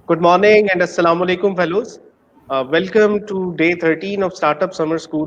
Good morning and Assalamu alaikum, fellows. Welcome to day 13 of Startup Summer School.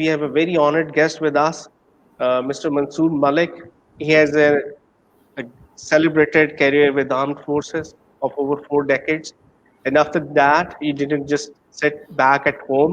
we have a very honored guest with us, Mr. Mansoor Malik. He has a celebrated career with armed forces of over 4 decades. And after that, he didn't just sit back at home.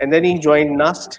And then he joined NUST,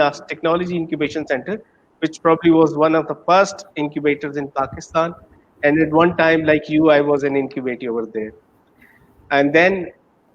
NUST Technology Incubation Center, which probably was one of the first incubators in Pakistan. And at one time, like you, I was an incubator over there. And then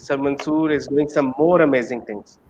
Sir Mansoor is doing some more amazing things.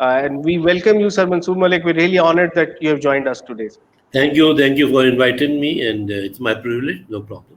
And we welcome you, Sir Mansoor Malik. We're really honored that you have joined us today. Thank you for inviting me, and it's my privilege, no problem.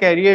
career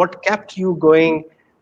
what kept you going,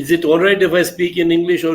is it all right if I speak in English or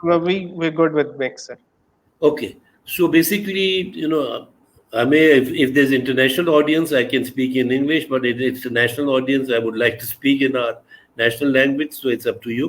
We're good with mix, sir. Okay, so basically, I may, if there's international audience, I can speak in English, but if it's a national audience, I would like to speak in our national language, so it's up to you.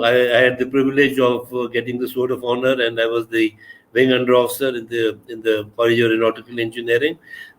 I had the privilege of getting the Sword of Honor, and I was the wing under officer in the College of Aeronautical Engineering.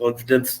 confidence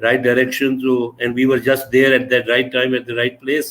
right direction, so and we were just there at that right time at the right place.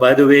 By the way,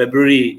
February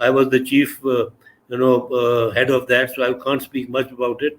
I was the chief head of that, so I can't speak much about it.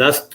NUST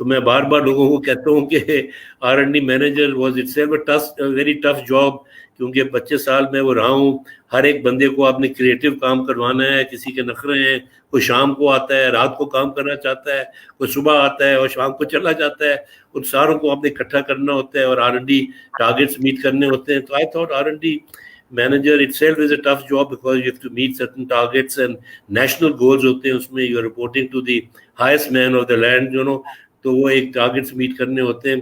تو میں بار بار لوگوں کو کہتا ہوں کہ R&D manager was it self very tough job, کیونکہ 25 سال میں وہ رہا ہوں. ہر ایک بندے کو آپ نے کریٹو کام کروانا ہے, کسی کے نخرے ہیں, کوئی شام کو آتا ہے رات کو کام کرنا چاہتا ہے, کوئی صبح آتا ہے اور شام کو چلا جاتا ہے, ان ساروں کو آپ نے اکٹھا کرنا ہوتا ہے اور R&D ٹارگیٹس میٹ کرنے ہوتے ہیں. تو I thought R&D manager itself is a tough job because you have to meet certain targets and national goals ہوتے ہیں, اس میں you are reporting to the highest man of the land, you know, تو وہ ایک targets meat کرنے ہوتے ہیں.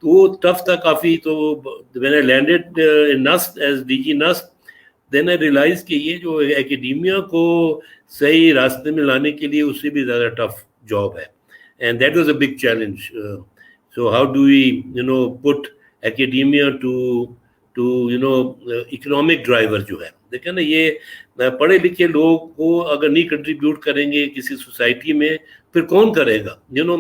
تو وہ ٹف تھا کافی. تو when I landed in NUST as DG NUST, then I realized کہ یہ جو ایکیڈیمیا کو صحیح راستے میں لانے کے لیے اس سے بھی زیادہ ٹف جاب ہے, and that was a big challenge. So how do we, you know, put academia to you know economic driver جو ہے. دیکھیں نا, یہ پڑھے لکھے لوگ کو اگر نہیں کنٹریبیوٹ کریں گے کسی سوسائٹی میں, پھر کون کرے گا؟ you know,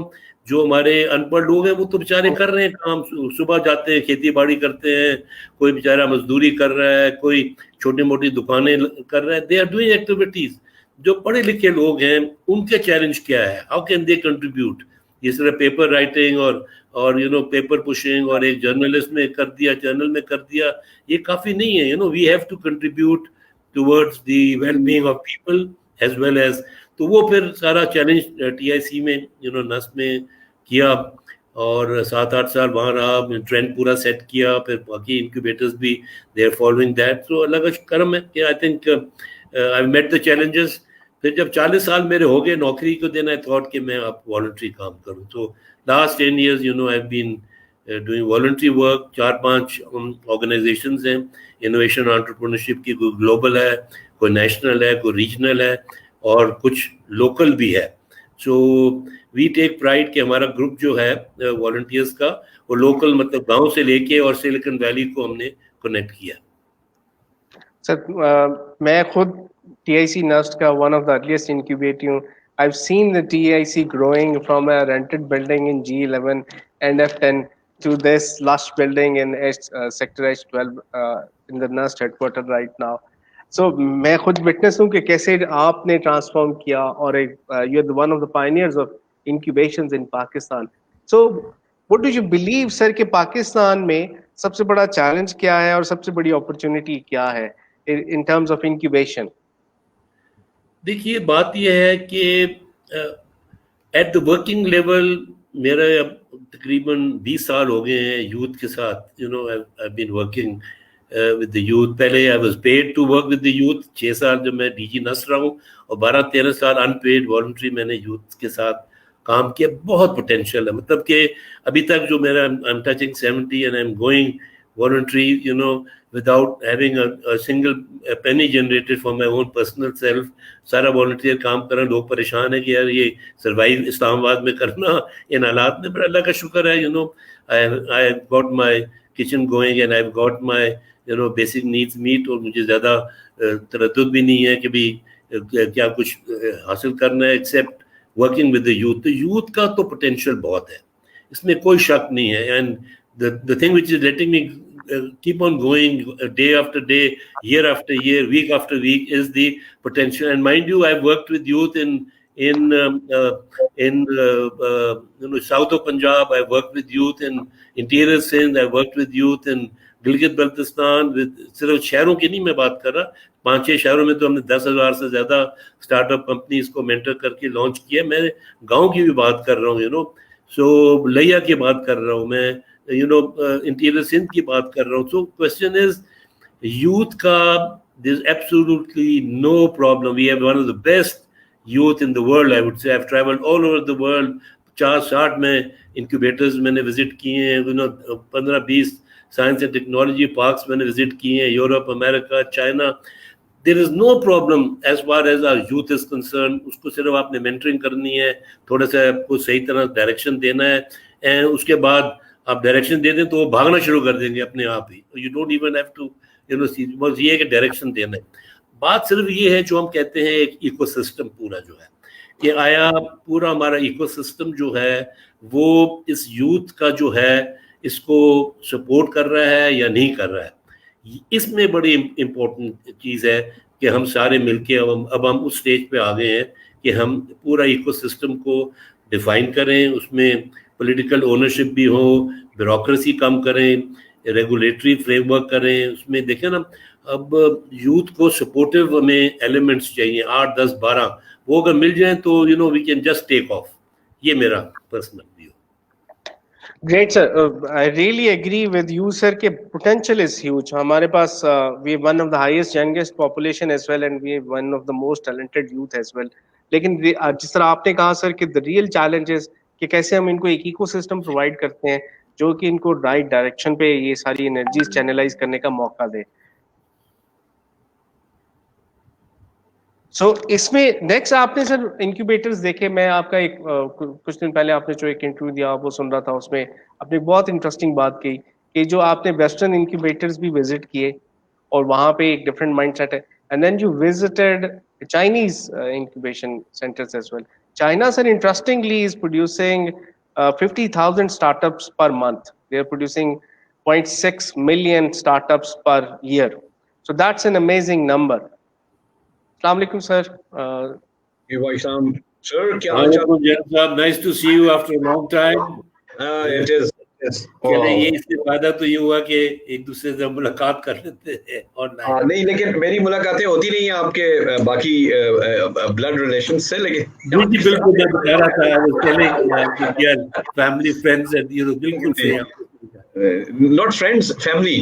جو ہمارے ان پڑھ لوگ ہیں وہ تو بیچارے کر رہے ہیں کام, صبح جاتے ہیں کھیتی باڑی کرتے ہیں, کوئی بیچارہ مزدوری کر رہا ہے, کوئی چھوٹی موٹی دکانیں کر رہا ہے, دے آر ڈوئنگ ایکٹیویٹیز. جو پڑھے لکھے لوگ ہیں ان کے چیلنج کیا ہے؟ How can they contribute? جس طرح پیپر رائٹنگ اور یو نو پیپر پشنگ اور ایک جرنلسٹ میں کر دیا, جرنل میں کر دیا, یہ کافی نہیں ہے. You know we have to contribute towards the well being of people as well as. تو وہ پھر سارا چیلنج TIC میں یو نو NUST میں کیا, اور 7-8 سال وہاں رہا, ٹرینڈ پورا سیٹ کیا. پھر باقی انکیوبیٹرز بھی دے آر فالوئنگ دیٹ. تو اللہ کا کرم ہے کہ I think I met the challenges. پھر جب 40 سال میرے ہو گئے نوکری کو دینا, ہے تھاٹ کہ میں اب والنٹری کام کروں. تو last 10 years you know I've been doing voluntary work. 4-5 organizations ہیں انوویشن انٹرپرینورشپ کی, کوئی گلوبل ہے, کوئی نیشنل ہے, کوئی ریجنل ہے, اور کچھ لوکل بھی ہے. سو وی ٹیک پرائڈ کہ ہمارا گروپ جو ہے والنٹیئرس کا وہ لوکل, مطلب گاؤں سے لے کے اور سلیکن ویلی کو ہم نے کنیکٹ کیا. سر میں خود TIC NUST کا one of the earliest incubator ہوں. I've seen the TIC growing from a rented building in G11 and F10 to this lush building in sector H12 in the NUST headquarters right now. So میں خود witness ہوں کہ کیسے آپ نے transform کیا, اور you are one of the pioneers of incubations in Pakistan. So what do you believe sir کہ پاکستان میں سب سے بڑا چیلنج کیا ہے اور سب سے بڑی اپرچونٹی کیا ہے in terms of incubation? دیکھیے بات یہ ہے کہ ایٹ دا ورکنگ لیول میرا اب تقریباً 20 سال ہو گئے ہیں یوتھ کے ساتھ. You know I been working with the youth. پہلے I was paid to work with the youth. 6 سال جب میں DG NUST رہا ہوں, اور 12-13 سال ان پیڈ والنٹری میں نے یوتھ کے ساتھ کام کیا. بہت پوٹینشیل ہے, مطلب کہ ابھی تک جو میرا I am touching 70 and I'm going voluntary, you know, without having a single penny generated for my own personal self. سارا والنٹیئر کام کرنا. لوگ پریشان ہیں کہ یار یہ سروائیو اسلام آباد میں کرنا ان حالات میں, پر اللہ کا شکر ہے. You know I got my kitchen going and I've got my you know basic needs meet, اور مجھے زیادہ تردد بھی نہیں ہے کہ بھی کیا کچھ حاصل کرنا ہے accept working with the youth. تو یوتھ کا تو پوٹینشیل بہت ہے, اس میں کوئی شک نہیں ہے. And the thing which is letting me keep on going day after day, year after year, week after week is the potential. And mind you, I've worked with youth in you know south of Punjab. I've worked with youth in interior Sindh. I've worked with youth in Gilgit Baltistan. صرف شہروں کی نہیں میں بات کر رہا, 5-6 شہروں میں تو ہم نے 10,000 سے زیادہ اسٹارٹ اپ کمپنیز کو مینٹر کر کے لانچ کیا. میں گاؤں کی بھی بات کر رہا ہوں, یو نو. سو لیا کی بات کر رہا ہوں میں, یو نو انٹیریئر سندھ کی بات کر رہا ہوں. سو کوشچن از یوتھ کا, there is absolutely no problem. We have one of the best youth in the world, I would say. I've traveled all over the world. 50-60 میں انکیوبیٹرز میں نے visit کیے ہیں, you know 15-20 science and technology parks میں نے visit کیے ہیں, Europe, America, China. There is no problem as far as our youth is concerned. اس کو صرف آپ نے مینٹرنگ کرنی ہے, تھوڑا سا آپ کو صحیح طرح ڈائریکشن دینا ہے, اینڈ اس کے بعد آپ ڈائریکشن دے دیں تو وہ بھاگنا شروع کر دیں گے اپنے آپ ہی. You don't even have to, you know, بس یہ ہے کہ ڈائریکشن دینا ہے. بات صرف یہ ہے جو ہم کہتے ہیں ایک ایکو سسٹم پورا جو ہے, کہ آیا پورا ہمارا ایکو سسٹم جو ہے وہ اس یوتھ کا جو ہے اس کو سپورٹ کر رہا ہے یا نہیں کر رہا ہے. اس میں بڑی امپورٹنٹ چیز ہے کہ ہم سارے مل کے اب ہم اس سٹیج پہ آ گئے ہیں کہ ہم پورا ایکو سسٹم کو ڈیفائن کریں, اس میں پولیٹیکل اونرشپ بھی ہو, بیوروکریسی کم کریں, ریگولیٹری فریم ورک کریں. اس میں دیکھیں نا اب یوتھ کو سپورٹیو ہمیں ایلیمنٹس چاہیے 8, 10, 12, وہ اگر مل جائیں تو we can just take off. یہ میرا personal view. Great, sir. I really agree with you, sir, کہ potential is huge. ہمارے پاس we have one of the highest youngest population as well and we have one of the most talented youth as well. لیکن جس طرح آپ نے کہا سر کہ the real challenge is کہ کیسے ہم ان کو ایک ایکو سسٹم پرووائڈ کرتے ہیں جو کہ ان کو رائٹ ڈائریکشن پہ یہ ساری انرجیز چینلائز کرنے کا موقع دے. سو اس میں نیکسٹ آپ نے سر انکیوبیٹرز دیکھے. میں آپ کا ایک کچھ دن پہلے آپ نے جو ایک انٹرویو دیا وہ سن رہا تھا, اس میں آپ نے بہت انٹرسٹنگ بات کی کہ جو آپ نے ویسٹرن انکیوبیٹرز بھی وزٹ کیے اور وہاں پہ ایک ڈفرینٹ مائنڈ سیٹ ہے. And then you visited Chinese incubation centres as well. China sir interestingly is producing 50,000 start ups per month. They are producing 0.6 million start ups per year. So that's an amazing number. السلام علیکم sir. وعلیکم sir, کیا حال چال؟ Nice to see you after long time. It is یہ اس سے فائدہ تو یہ ہوا کہ ایک دوسرے سے ملاقات کر لیتے ہیں آن لائن. نہیں, لیکن میری ملاقاتیں ہوتی نہیں ہیں آپ کے باقی بلڈ ریلیشن سے. لیکن جی بالکل میں بتا رہا تھا فیملی فرینڈز بالکل not friends, family.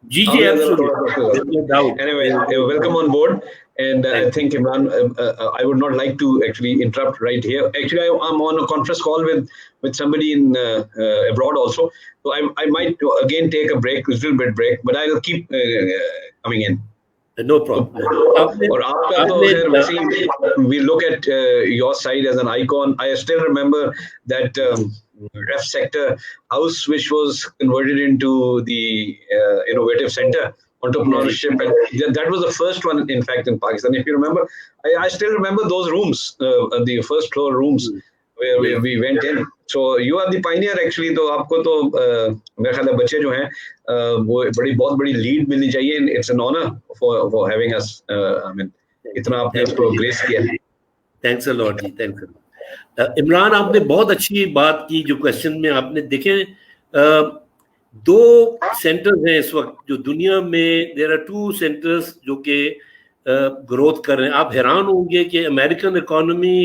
جی absolutely. Anyway, welcome on board. And I think Imran, I would not like to actually interrupt right here. Actually, I'm on a conference call with somebody in abroad also. So I might again take a break, a little bit break, but I'll keep coming in. No problem. اور آپ کا تو خیر ویسے we look at your side as an icon. I still remember that Ref Sector house which was converted into the innovative center, entrepreneurship, and that was the first one in fact in Pakistan. If you remember, I still remember those rooms, the first floor rooms where we went in. So you are the pioneer actually. تو آپ کو تو میرے خیال ہے بچے جو ہیں وہ بہت بڑی لیڈ ملنی چاہیے. It's an honor for having us. I mean اتنا آپ نے پروگریس کیا. Thanks a lot G, thanks a lot. Imran آپ نے بہت اچھی بات کی جو کوشچن میں آپ نے دیکھیں. 2 سینٹرز ہیں اس وقت جو دنیا میں. there are 2 سینٹرز جو کہ گروتھ کر رہے ہیں. آپ حیران ہوں گے کہ American economy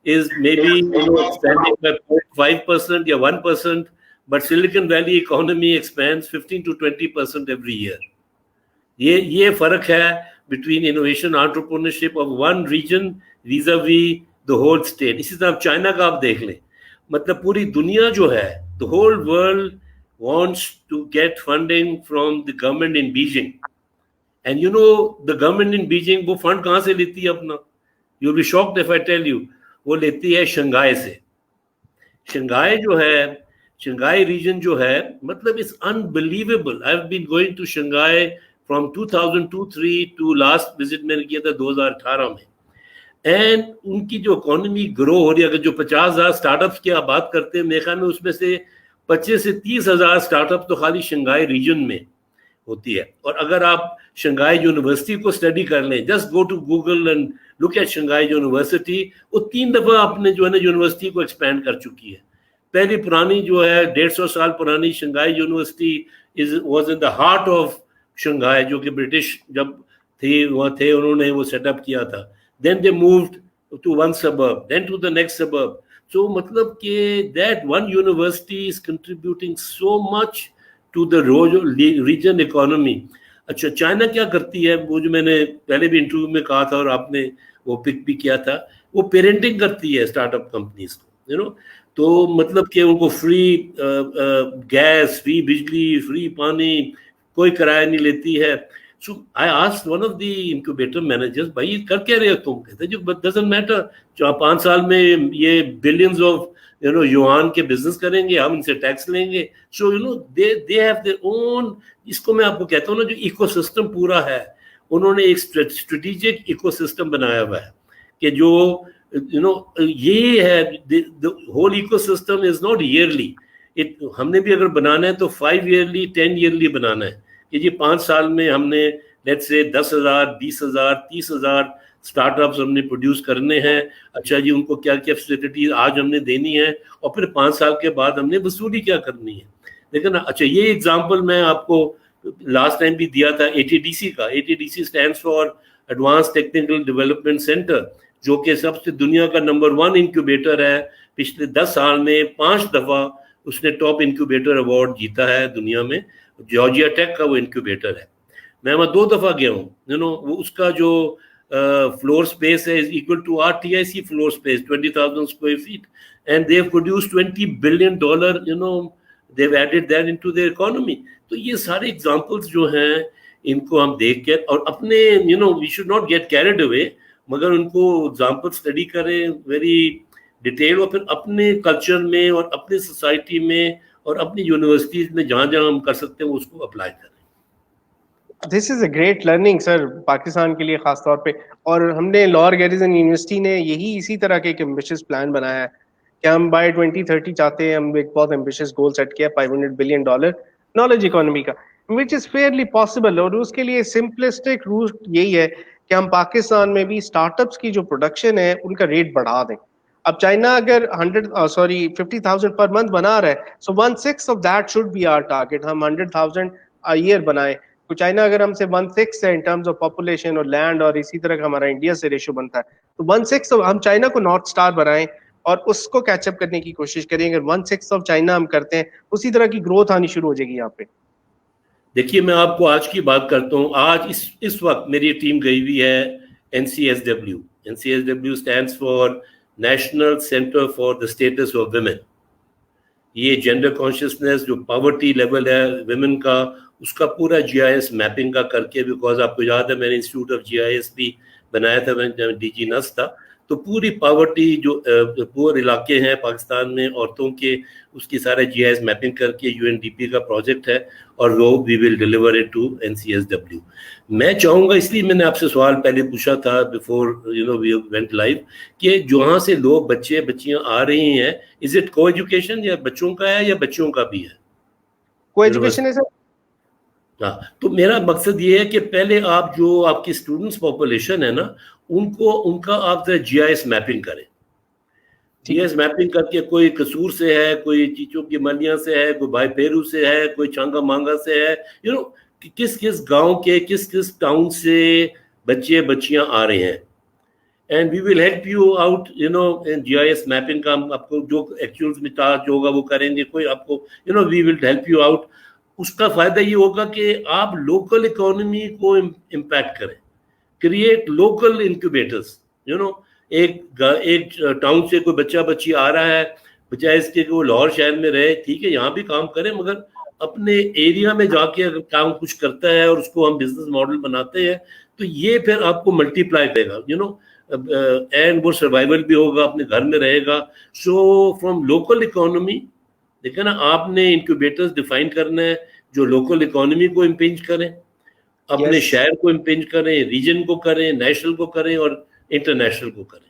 is maybe expanding by 0.5% یا 1%, but Silicon Valley economy expands 15 to 20% every year. یہ فرق ہے between innovation entrepreneurship of one region vis-a-vis the whole state. اسی طرح چائنا کا آپ دیکھ لیں, مطلب پوری دنیا جو ہے the whole world wants to get funding from the government in Beijing. And you know the government in Beijing وہ فنڈ کہاں سے لیتی ہے اپنا؟ You'll be shocked if I tell you. وہ لیتی ہے شنگھائی سے. شنگھائی جو ہے, شنگھائی ریجن جو ہے, مطلب it's unbelievable. I've been going to Shanghai from 2002-03 to last visit میں نے کیا تھا 2018 میں. اینڈ ان کی جو اکانومی گرو ہو رہی ہے, اگر جو 50,000 اسٹارٹ اپس کی آپ بات کرتے ہیں, میرے خیال میں اس میں سے 25 سے 30,000 اسٹارٹ اپ تو خالی شنگھائی ریجن میں ہوتی ہے. اور اگر آپ شنگھائی یونیورسٹی کو اسٹڈی کر لیں, just go to Google and look at Shanghai university, وہ 3 دفعہ اپنے جو ہے نا یونیورسٹی کو ایکسپینڈ کر چکی ہے. پہلی پرانی جو ہے 150 سال پرانی Shanghai university was in the heart of Shanghai, جو کہ برٹش جب تھی وہاں تھے, انہوں نے وہ سیٹ اپ کیا تھا. Then they moved to one suburb, then to the next suburb. So مطلب کہ that one university is contributing so much to the region economy. اچھا چائنا کیا کرتی ہے, وہ جو میں نے پہلے بھی انٹرویو میں کہا تھا اور آپ نے وہ پک بھی کیا تھا, وہ پیرنٹنگ کرتی ہے اسٹارٹ اپ کمپنیز کو, تو مطلب کہ ان کو فری گیس, فری بجلی, فری پانی, کوئی کرایہ نہیں لیتی ہے. So I asked one of the incubator managers, بھائی کر کیا رہے ہو تم؟ کہتے جو doesn't matter, 5 سال میں یہ billions of یوان کے بزنس کریں گے, ہم ان سے ٹیکس لیں گے. سو they have their own, اس کو میں آپ کو کہتا ہوں نا, جو ایکو سسٹم پورا ہے, انہوں نے ایک اسٹریٹجک ایکو سسٹم بنایا ہوا ہے کہ جو یہ ہے. the whole ecosystem is not yearly. ہم نے بھی اگر بنانا ہے تو 5 yearly 10 yearly بنانا ہے کہ جی 5 سال میں ہم نے لیٹس سے 10,000 20,000 30,000 اسٹارٹ اپس ہم نے پروڈیوس کرنے ہیں, اچھا جی ان کو کیا کیا فیسلٹیز آج ہم نے دینی ہے, اور پھر 5 سال کے بعد ہم نے وصولی کیا کرنی ہے. لیکن اچھا یہ ایگزامپل میں آپ کو لاسٹ ٹائم بھی دیا تھا ATDC کا. ATDC stands for advance technical development centre, جو کہ سب سے دنیا کا نمبر 1 انکیوبیٹر ہے. پچھلے 10 سال میں 5 دفعہ اس نے ٹاپ انکیوبیٹر ایوارڈ جیتا ہے دنیا میں. جارجیا ٹیک کا وہ انکیوبیٹر ہے. میں وہاں 2 دفعہ گیا ہوں. وہ اس کا جو فلور اسپیس ہے is equal to our TIC floor space 20,000 square feet, and they have produced $20 billion, they've added that into their economy. تو یہ سارے ایگزامپلس جو ہیں ان کو ہم دیکھ کے اور اپنے we should not get carried away, مگر ان کو ایگزامپل اسٹڈی کریں ویری ڈیٹیل, اور پھر اپنے کلچر میں اور اپنی سوسائٹی میں اور اپنی یونیورسٹیز میں جہاں جہاں ہم کر سکتے ہیں اس کو اپلائی کریں. دس از اے گریٹ لرننگ سر پاکستان کے لیے خاص طور پہ. اور ہم نے لاہور گیریزن یونیورسٹی نے یہی اسی طرح کے ایک ایمبیشس پلان بنایا ہے کہ ہم بائی 2030 چاہتے ہیں, ہم ایک بہت ایمبیشس گول سیٹ کیا $500 billion نالج اکانومی کا, وچ از فیئرلی پاسبل. اور اس کے لیے سمپلسٹک روٹ یہی ہے کہ ہم پاکستان میں بھی اسٹارٹ اپس کی جو پروڈکشن ہے ان کا ریٹ بڑھا دیں. اب چائنا اگر 50,000 پر منتھ بنا رہا ہے, so 1/6 of that should be our target. ہم 100,000 ایئر بنائیں. تو چائنا اگر ہم سے 1/6 ہے ان ٹرمز آف پاپولیشن اور لینڈ, اور اسی طرح کا ہمارا انڈیا سے ریشو بنتا ہے, تو 1/6 ہم چائنا کو نارتھ اسٹار بنائیں اور اس کو کیچ اپ کرنے کی کوشش کریں. اگر 1/6 آف چائنا ہم کرتے ہیں, اسی طرح کی گروتھ آنی شروع ہو جائے گی یہاں پہ. دیکھیے میں آپ کو آج کی بات کرتا ہوں. آج اس وقت میری ٹیم گئی ہوئی ہے NCSW. NCSW stands for national centre for the status of women. یہ جینڈر کانشیسنیس جو پاورٹی لیول ہے ویمن کا, اس کا پورا GIS میپنگ کا کر کے, بیکاز آپ کو یاد ہے میں نے انسٹیٹیوٹ آف GIS بھی بنایا تھا میں DG NUS تھا. تو پوری پاورٹی جو پور علاقے ہیں پاکستان میں عورتوں کے, اس کی سارے GIS میپنگ کر کے UNDP کا پروجیکٹ ہے, اور وہ we will deliver it to NCSW. میں چاہوں گا, اس لیے میں نے آپ سے سوال پہلے پوچھا تھا بیفور وی وینٹ لائیو, کہ جہاں سے لوگ بچے بچیاں آ رہی ہیں, از اٹ کو ایجوکیشن یا بچوں کا ہے یا بچوں کا بھی ہے؟ کو ایجوکیشن ہے سر. ہاں, تو میرا مقصد یہ ہے کہ پہلے آپ جو آپ کی اسٹوڈنٹس پاپولیشن ہے نا, ان کا آپ GIS میپنگ کریں. GIS میپنگ کر کے کوئی قصور سے ہے, کوئی چیچوں کی ملیاں سے ہے, کوئی بھائی پیرو سے ہے, کوئی چانگا مانگا سے ہے, کس کس گاؤں کے کس کس ٹاؤن سے بچے بچیاں آ رہے ہیں. And we will help you out GIS mapping کا. ہم آپ کو جو ایکچوئل میں چارج ہوگا وہ کریں گے, کوئی آپ کو وی ول ہیلپ یو آؤٹ. اس کا فائدہ یہ ہوگا کہ آپ لوکل اکانومی کو امپیکٹ کریں, کریٹ لوکل انکیوبیٹرز. ایک ٹاؤن سے کوئی بچہ بچی آ رہا ہے, بجائے اس کے کہ وہ لاہور شہر میں رہے, ٹھیک ہے یہاں بھی کام کریں, مگر اپنے ایریا میں جا کے اگر کام کچھ کرتا ہے اور اس کو ہم بزنس ماڈل بناتے ہیں, تو یہ پھر آپ کو ملٹی پلائی کرے گا, اینڈ وہ سروائیول بھی ہوگا, اپنے گھر میں رہے گا. سو فرام لوکل اکانومی, دیکھیں نا, آپ نے انکیوبیٹرز ڈیفائن کرنا ہے جو لوکل اکانومی کو امپنج کریں, اپنے شہر کو امپنج کریں, ریجن کو کریں, نیشنل کو کریں اور انٹرنیشنل کو کریں.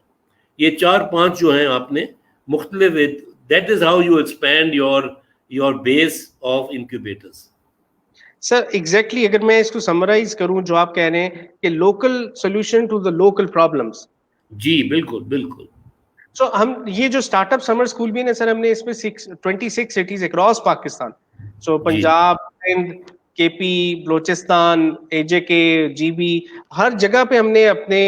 یہ 4-5 جو ہیں آپ نے مختلف, that is how you expand your base of incubators. Sir exactly اگر میں اس کو سمرائز کروں, جو آپ کہہ رہے ہیں کہ local solution to the local problems. جی بالکل بالکل. سو ہم یہ جو اسٹارٹ اپ سمر اسکول بھی نا سر, ہم نے اس میں 26 cities across Pakistan, so Punjab, Sindh, KP, Balochistan, AJK, GB, ہر جگہ پہ ہم نے اپنے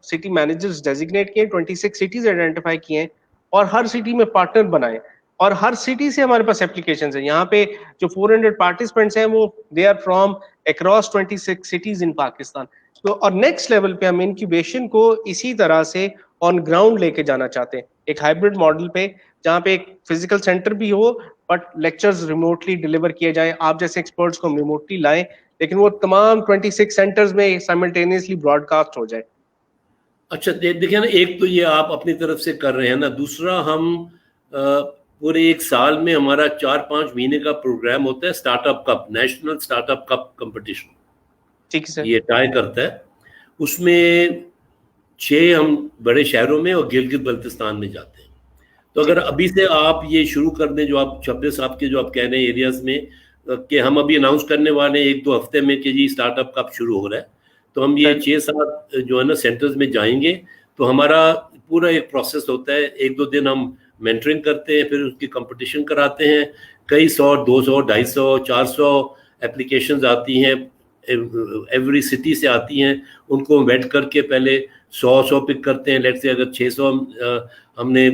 سٹی مینیجرز ڈیزگنیٹ کیے, 26 سٹیز آئیڈینٹیفائی کیے ہیں, اور ہر سٹی میں پارٹنر بنائے, اور ہر سٹی سے ہمارے پاس اپلیکیشنز ہیں. یہاں پہ جو 400 پارٹیسپینٹس ہیں وہ they are from across 26 cities in Pakistan. تو اور نیکسٹ لیول پہ ہم انکیوبیشن کو اسی طرح سے آن گراؤنڈ لے کے جانا چاہتے ہیں, ایک ہائبرڈ ماڈل پہ, جہاں پہ ایک فزیکل سینٹر بھی ہو بٹ لیکچرز ریموٹلی ڈیلیور کیے جائیں. آپ جیسے ایکسپرٹس کو ہم ریموٹلی لائیں, لیکن وہ تمام 26 سینٹرز میں سائملٹینیسلی براڈ کاسٹ ہو جائے. اچھا دیکھیں نا, ایک تو یہ آپ اپنی طرف سے کر رہے ہیں نا, دوسرا ہم پورے ایک سال میں ہمارا 4-5 مہینے کا پروگرام ہوتا ہے start up cup, national start up cup competition. ٹھیک ہے سر. یہ ٹائی کرتا ہے, اس میں 6 ہم بڑے شہروں میں اور گلگت بلتستان میں جاتے ہیں. تو اگر ابھی سے آپ یہ شروع کر دیں, جو آپ 26 آپ کے جو آپ کہہ رہے ہیں ایریاز میں, کہ ہم ابھی اناؤنس کرنے والے ہیں 1-2 ہفتے میں کہ جی اسٹارٹ اپ کب شروع ہو رہا ہے, تو ہم یہ 6-7 جو ہے نا سینٹرز میں جائیں گے. تو ہمارا پورا ایک پروسیس ہوتا ہے. 1-2 دن ہم مینٹرنگ کرتے ہیں, پھر اس کی کمپٹیشن کراتے ہیں. کئی 100, 200, 250, 400 اپلیکیشنز آتی ہیں, ایوری سٹی سے آتی ہیں. ان کو ویٹ کر کے پہلے 100 پک کرتے ہیں. لیٹ سے اگر 600 ہم نے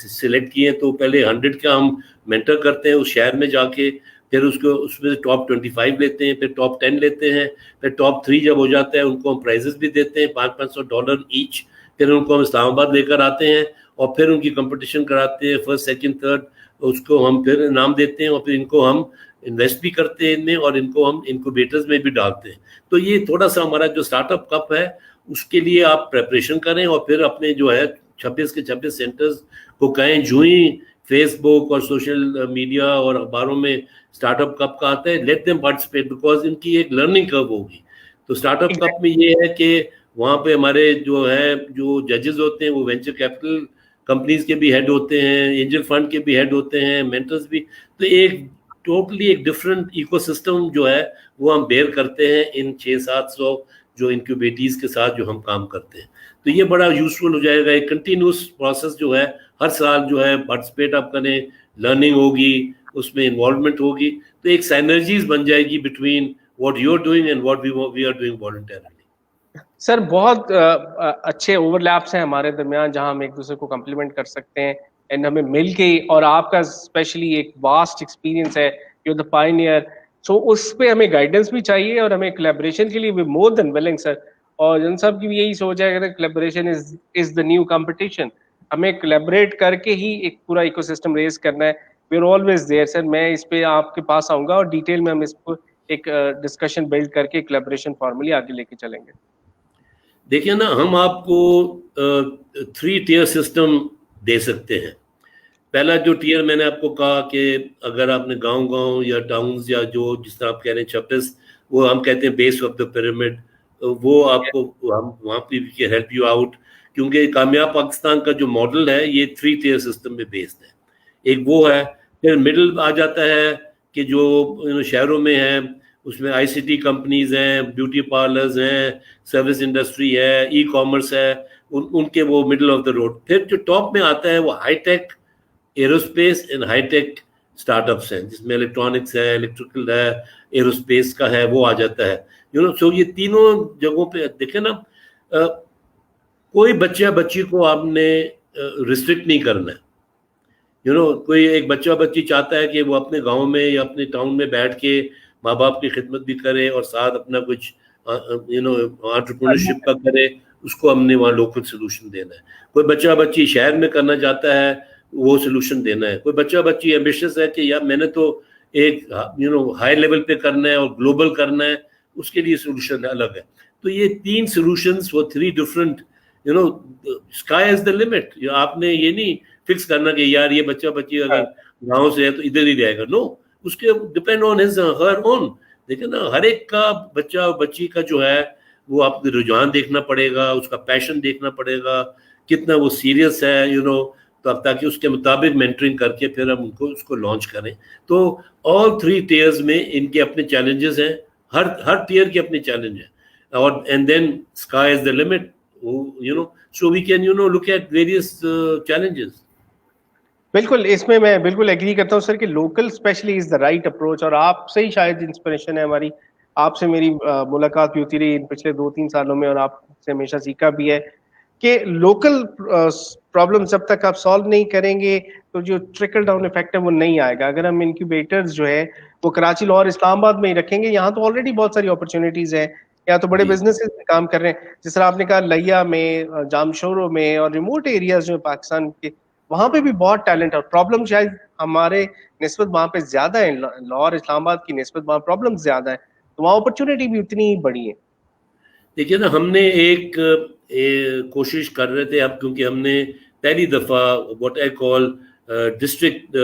سلیکٹ کیے تو پہلے 100 کا ہم مینٹر کرتے ہیں اس شہر میں جا کے. پھر اس میں ٹاپ 25 لیتے ہیں, پھر ٹاپ 10 لیتے ہیں, پھر ٹاپ 3 جب ہو جاتا ہے ان کو ہم پرائزز بھی دیتے ہیں $500 ایچ. پھر ان کو ہم اسلام آباد لے کر آتے ہیں اور پھر ان کی کمپٹیشن کراتے ہیں, فرسٹ, سیکنڈ, تھرڈ. اس کو ہم پھر انعام دیتے ہیں اور پھر ان کو ہم انویسٹ بھی کرتے ہیں ان میں, اور ان کو ہم انکوبیٹرز میں بھی ڈالتے ہیں. تو یہ تھوڑا سا ہمارا جو اسٹارٹ اپ کپ ہے اس کے لیے آپ پریپریشن کریں, اور پھر اپنے جو ہے 26 کے 26 سینٹرز کو کہیں جو ہی فیس بک اور سوشل میڈیا اور اخباروں میں اسٹارٹ اپ کپ کا آتا ہے, لیٹ دیم پارٹیسپیٹ, بیکاز ان کی ایک لرننگ کرو ہوگی. تو اسٹارٹ اپ کپ میں یہ ہے کہ وہاں پہ ہمارے جو ہے جو ججز ہوتے ہیں وہ وینچر کیپٹل کمپنیز کے بھی ہیڈ ہوتے ہیں, اینجل فنڈ کے بھی ہیڈ ہوتے ہیں, مینٹرز بھی. تو ایک ٹوٹلی ایک ڈفرینٹ ایکو سسٹم جو ہے وہ ہم بیئر کرتے ہیں ان 600-700 جو انکیوبیٹیز کے ساتھ جو ہم کام کرتے ہیں. تو یہ بڑا یوزفل ہو جائے گا. ایک کنٹینیوس پروسیس جو ہے ہر سال جو ہے پارٹیسپیٹ آپ کریں, لرننگ ہوگی, اس میں انوالومنٹ ہوگی, تو ایک سائنرجیز بن جائے گی between what you are doing and what we are doing voluntarily. Sir بہت اچھے اوور لیپس ہیں ہمارے درمیان جہاں ہم ایک دوسرے کو کمپلیمنٹ کر سکتے ہیں, اینڈ ہمیں مل کے, اور آپ کا اسپیشلی ایک واسٹ ایکسپیرینس ہے, یو دا پائنیئر, سو اس پہ ہمیں گائیڈنس بھی چاہیے اور ہمیں کولیبریشن کے لیے بھی مور دین ولنگ سر. اور جن صاحب کی بھی یہی سوچ ہے کہ collaboration is the new competition. ہمیں کولیبریٹ کر کے ہی ایک پورا ایکو سسٹم ریز کرنا ہے. وی آر آلویز دیئر سر. میں اس پہ آپ کے پاس آؤں گا اور ڈیٹیل میں ہم اس کو ایک ڈسکشن بلڈ کر کے کولیبریشن فارملی آگے لے کے چلیں گے. دیکھیں نا, ہم آپ کو 3 ٹیئر سسٹم دے سکتے ہیں. پہلا جو ٹیئر میں نے آپ کو کہا کہ اگر آپ نے گاؤں یا ٹاؤنز یا جو جس طرح آپ کہہ رہے ہیں 26, وہ ہم کہتے ہیں بیس آف دا پیرامڈ, وہ آپ کو ہم وہاں پہ ہیلپ یو آؤٹ, کیونکہ کامیاب پاکستان کا جو ماڈل ہے یہ 3 ٹیئر سسٹم میں بیسڈ ہے. ایک وہ ہے. پھر مڈل آ جاتا ہے کہ جو شہروں میں ہیں, اس میں آئی سی ٹی کمپنیز ہیں, بیوٹی پارلرز ہیں, سروس انڈسٹری ہے, ای کامرس ہے, ان کے وہ مڈل آف دا روڈ. پھر جو ٹاپ میں آتا ہے وہ high tech aerospace and high tech start ups ہیں, جس میں الیکٹرانکس ہے, الیکٹریکل ہے, ایروسپیس کا ہے, وہ آ جاتا ہے. سو یہ تینوں جگہوں پہ دیکھیں نا, کوئی بچی کو آپ نے ریسٹرکٹ نہیں کرنا ہے. کوئی ایک بچی چاہتا ہے کہ وہ اپنے گاؤں میں یا اپنے ٹاؤن میں بیٹھ کے ماں باپ کی خدمت بھی کرے اور ساتھ اپنا کچھ انٹرپرینورشپ کا کرے, اس کو ہم نے وہاں لوکل سولوشن دینا ہے. کوئی بچی شہر میں کرنا چاہتا ہے, وہ سولوشن دینا ہے. کوئی بچی ایمبیشس ہے کہ یار میں نے تو ایک ہائی لیول پہ کرنا ہے اور گلوبل کرنا ہے, اس کے لیے سولوشن الگ ہے. تو یہ 3 سولوشنز وہ 3 different sky is the limit. آپ نے یہ نہیں فکس کرنا کہ یار یہ بچی اگر گاؤں سے ہے تو ادھر ہی رہے گا. نو, اس کے ڈپینڈ آن ہز ہر اون. دیکھیں نا, ہر ایک کا بچہ اور بچی کا جو ہے وہ آپ کو رجحان دیکھنا پڑے گا, اس کا پیشن دیکھنا پڑے گا, کتنا وہ سیریس ہے, تو اب تاکہ اس کے مطابق مینٹرنگ کر کے پھر ہم اس کو لانچ کریں. تو آل 3 ٹیئرز میں ان کے اپنے چیلنجز ہیں, ہر ٹیئر کے اپنے چیلنج ہیں, اور and then sky is the limit. so we can look at various challenges. بالکل, اس میں بالکل ایگری کرتا ہوں سر کہ local especially is the right approach. اور آپ سے ہی شاید انسپریشن ہے ہماری, آپ سے میری ملاقات بھی ہوتی رہی پچھلے 2-3 سالوں میں, اور آپ سے ہمیشہ سیکھا بھی ہے کہ لوکل پرابلم جب تک آپ سالو نہیں کریں گے تو جو ٹرکل ڈاؤن افیکٹ ہے وہ نہیں آئے گا. اگر ہم انکیوبیٹرز جو ہے وہ کراچی, لاہور, اسلام آباد میں ہی رکھیں گے, یہاں تو آلریڈی بہت ساری اپرچونیٹیز ہیں, یا تو بڑے بزنسز میں کام کر رہے ہیں, جس طرح آپ نے کہا لیا میں, جامشورو میں, اور ریموٹ ایریاز جو پاکستان کے, وہاں پہ بھی بہت ٹیلنٹ ہے. اور پرابلم شاید ہمارے نسبت وہاں پہ زیادہ ہے, لاہور اسلام آباد کی نسبت وہاں پرابلم زیادہ ہے, تو وہاں اپرچونیٹی بھی اتنی ہی بڑی ہے. دیکھیے نا, ہم نے ایک کوشش کر رہے تھے اب, کیونکہ ہم نے پہلی دفعہ what I call district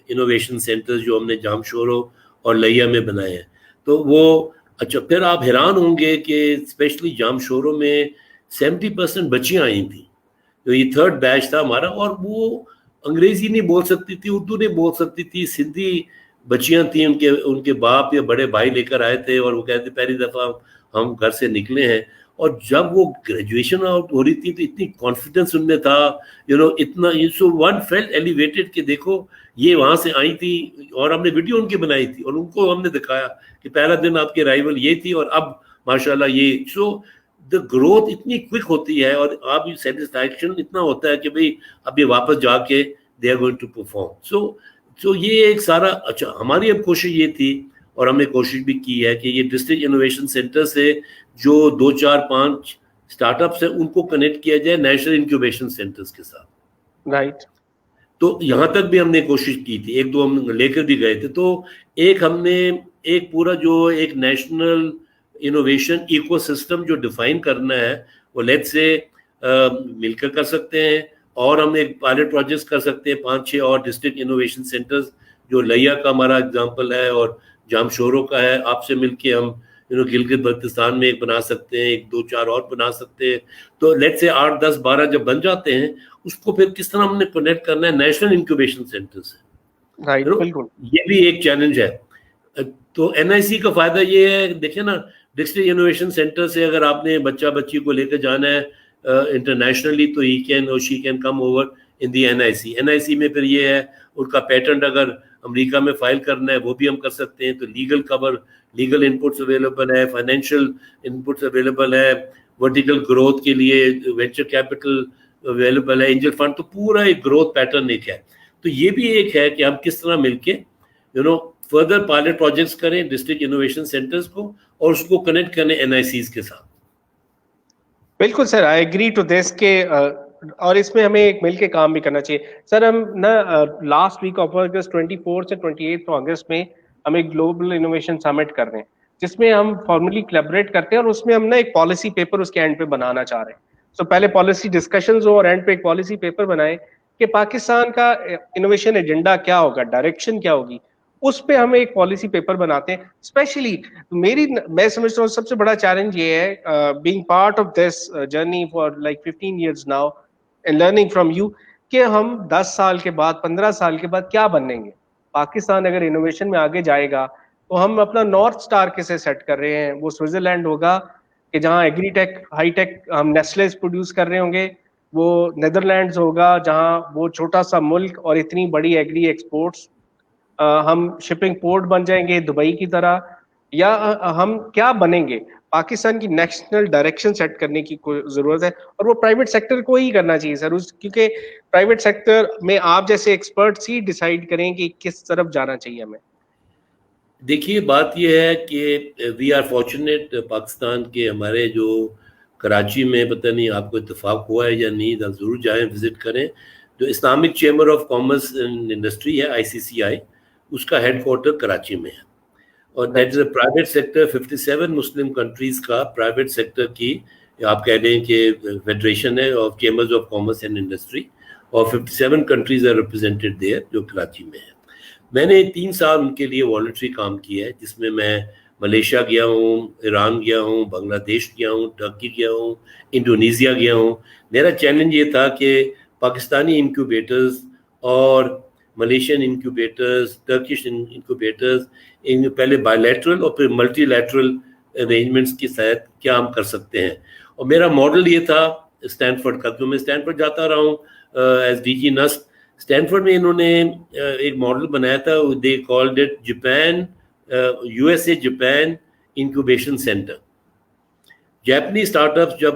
innovation centre جو ہم نے جامشورو اور لیا میں بنائے ہیں. تو وہ اچھا, پھر آپ حیران ہوں گے کہ اسپیشلی جامشورو میں 70% بچیاں آئی تھیں. تو یہ 3rd بیچ تھا ہمارا, اور وہ انگریزی نہیں بول سکتی تھی, اردو نہیں بول سکتی تھی, سندھی بچیاں تھیں, ان کے باپ یا بڑے بھائی لے کر آئے تھے اور وہ کہتے پہلی دفعہ ہم گھر سے نکلے ہیں. اور جب وہ گریجویشن آؤٹ ہو رہی تھی تو اتنی کانفیڈنس ان میں تھا, اتنا, سو ون فیلٹ ایلیویٹڈ کہ دیکھو یہ وہاں سے آئی تھی, اور ہم نے ویڈیو ان کی بنائی تھی اور ان کو ہم نے دکھایا کہ پہلا دن آپ کے رائیول یہ تھی اور اب ماشاءاللہ یہ. سو دا گروتھ اتنی کوئک ہوتی ہے اور آپ سیٹسفیکشن اتنا ہوتا ہے کہ بھئی اب یہ واپس جا کے they are going to perform. So یہ ایک سارا, اچھا ہماری اب کوشش یہ تھی اور ہم نے کوشش بھی کی ہے کہ یہ ڈسٹرکٹ انوویشن سینٹر سے جو 2 4 5 اسٹارٹ اپس ہیں ان کو کنیکٹ کیا جائے نیشنل انکیوبیشن سینٹرز کے ساتھ. رائٹ. تو یہاں تک بھی ہم نے کوشش کی تھی, 1 2 ہم لے کر بھی گئے تھے. تو ہم نے ایک پورا جو ایک نیشنل انوویشن ایکو سسٹم جو ڈیفائن کرنا ہے وہ لیٹ سے مل کر سکتے ہیں, اور ہم ایک پائلٹ پروجیکٹس کر سکتے ہیں 5 6 اور ڈسٹرکٹ انوویشن سینٹرز, جو لیا کا ہمارا اگزامپل ہے اور جامشورو کا ہے. آپ سے مل کے ہم گلگت بلتستان میں ایک بنا سکتے ہیں, 1 2 4 اور بنا سکتے ہیں. تو لیٹ سے 8 10 12 جب بن جاتے ہیں اس کو پھر کس طرح ہم نے کنیکٹ کرنا ہے نیشنل انکیوبیشن سینٹر سے. یہ بھی ایک چیلنج ہے. تو NIC کا فائدہ یہ ہے, دیکھیں نا, ڈسٹرکٹ انوویشن سینٹر سے اگر آپ نے بچی کو لے کے جانا ہے انٹرنیشنلی تو ہی کین اور she can come over in the NIC میں پھر یہ ہے ان کا پیٹنٹ اگر امریکہ میں فائل کرنا ہے وہ بھی ہم کر سکتے ہیں. تو legal cover, legal inputs available ہے, فائنینشیل انپٹس اویلیبل ہے, ورٹیکل گروتھ کے لیے وینچر کیپٹل اویلیبل ہے, اینجل فنڈ. تو پورا ایک گروتھ پیٹرن ایک ہے. تو یہ بھی ایک ہے کہ ہم کس طرح مل کے فردر پائلٹ پروجیکٹس کریں ڈسٹرکٹ انوویشن سینٹرز کو اور اس کو کنیکٹ کریں NICs کے ساتھ. بالکل سر, آئی ایگری ٹو دس کہ اور اس میں ہمیں ایک مل کے کام بھی کرنا چاہیے. سر ہم نا لاسٹ ویک آف اگست 24 سے 28 اگست میں ہم ایک گلوبل انوویشن سمٹ کر رہے ہیں جس میں ہم فارملی کلیبریٹ کرتے ہیں اور اس میں ہم نا ایک پالیسی پیپر اس کے اینڈ پہ بنانا چاہ رہے ہیں. سو پہلے پالیسی ڈسکشنز ہو اور اینڈ پہ ایک پالیسی پیپر بنائیں کہ پاکستان کا انوویشن ایجنڈا کیا ہوگا, ڈائریکشن کیا ہوگی, اس پہ ہم ایک پالیسی پیپر بناتے ہیں. اسپیشلی میں سمجھتا ہوں سب سے بڑا چیلنج یہ ہے, being part of this journey for like 15 years now and learning from you, کہ ہم 10 سال کے بعد 15 سال کے بعد کیا بنیں گے. پاکستان اگر انوویشن میں آگے جائے گا تو ہم اپنا نارتھ اسٹار کیسے سیٹ کر رہے ہیں. وہ سوئٹزرلینڈ ہوگا کہ جہاں ایگری ٹیک ہائی ٹیک ہم نیسلےز پروڈیوس کر رہے ہوں گے, وہ نیدرلینڈز ہوگا جہاں وہ چھوٹا سا ملک اور اتنی بڑی ایگری ایکسپورٹس, ہم شپنگ پورٹ بن جائیں گے دبئی کی طرح, یا ہم کیا بنیں گے. پاکستان کی نیشنل ڈائریکشن سیٹ کرنے کی ضرورت ہے اور وہ پرائیویٹ سیکٹر کو ہی کرنا چاہیے سر, کیونکہ پرائیویٹ سیکٹر میں آپ جیسے ایکسپرٹس ہی ڈیسائیڈ کریں کہ کس طرف جانا چاہیے ہمیں. دیکھیے بات یہ ہے کہ وی آر فارچونیٹ, پاکستان کے ہمارے جو کراچی میں, پتہ نہیں آپ کو اتفاق ہوا ہے یا نہیں, آپ ضرور جائیں وزٹ کریں, جو Islamic chamber of commerce and industry ہے ICCI, اس کا ہیڈ کوارٹر کراچی میں ہے. اور that is a private sector, 57 Muslim countries کا پرائیویٹ سیکٹر کی آپ کہہ لیں کہ فیڈریشن ہے of chambers of commerce and industry, اور 57 کنٹریز آر ریپرزینٹیڈ دیئر جو کراچی میں ہے. میں نے 3 سال ان کے لیے والنٹری کام کیا ہے, جس میں ملیشیا گیا ہوں, ایران گیا ہوں, بنگلہ دیش گیا ہوں, ٹرکی گیا ہوں, انڈونیزیا گیا ہوں. میرا چیلنج یہ تھا کہ پاکستانی انکیوبیٹرز اور ملیشین انکیوبیٹرز, ٹرکش انکیوبیٹرز, ان پہلے بائی لیٹرل اور پھر ملٹی لیٹرل ارینجمنٹس کے تحت کیا ہم کر سکتے ہیں. اور میرا ماڈل یہ تھا اسٹینفورڈ کا, کیوں میں اسٹینفورڈ جاتا رہا ہوں ایز DG نسٹ. اسٹینفورڈ میں انہوں نے ایک ماڈل بنایا تھا, they called it Japan USA Japan incubation centre. جاپنی اسٹارٹ اپس جب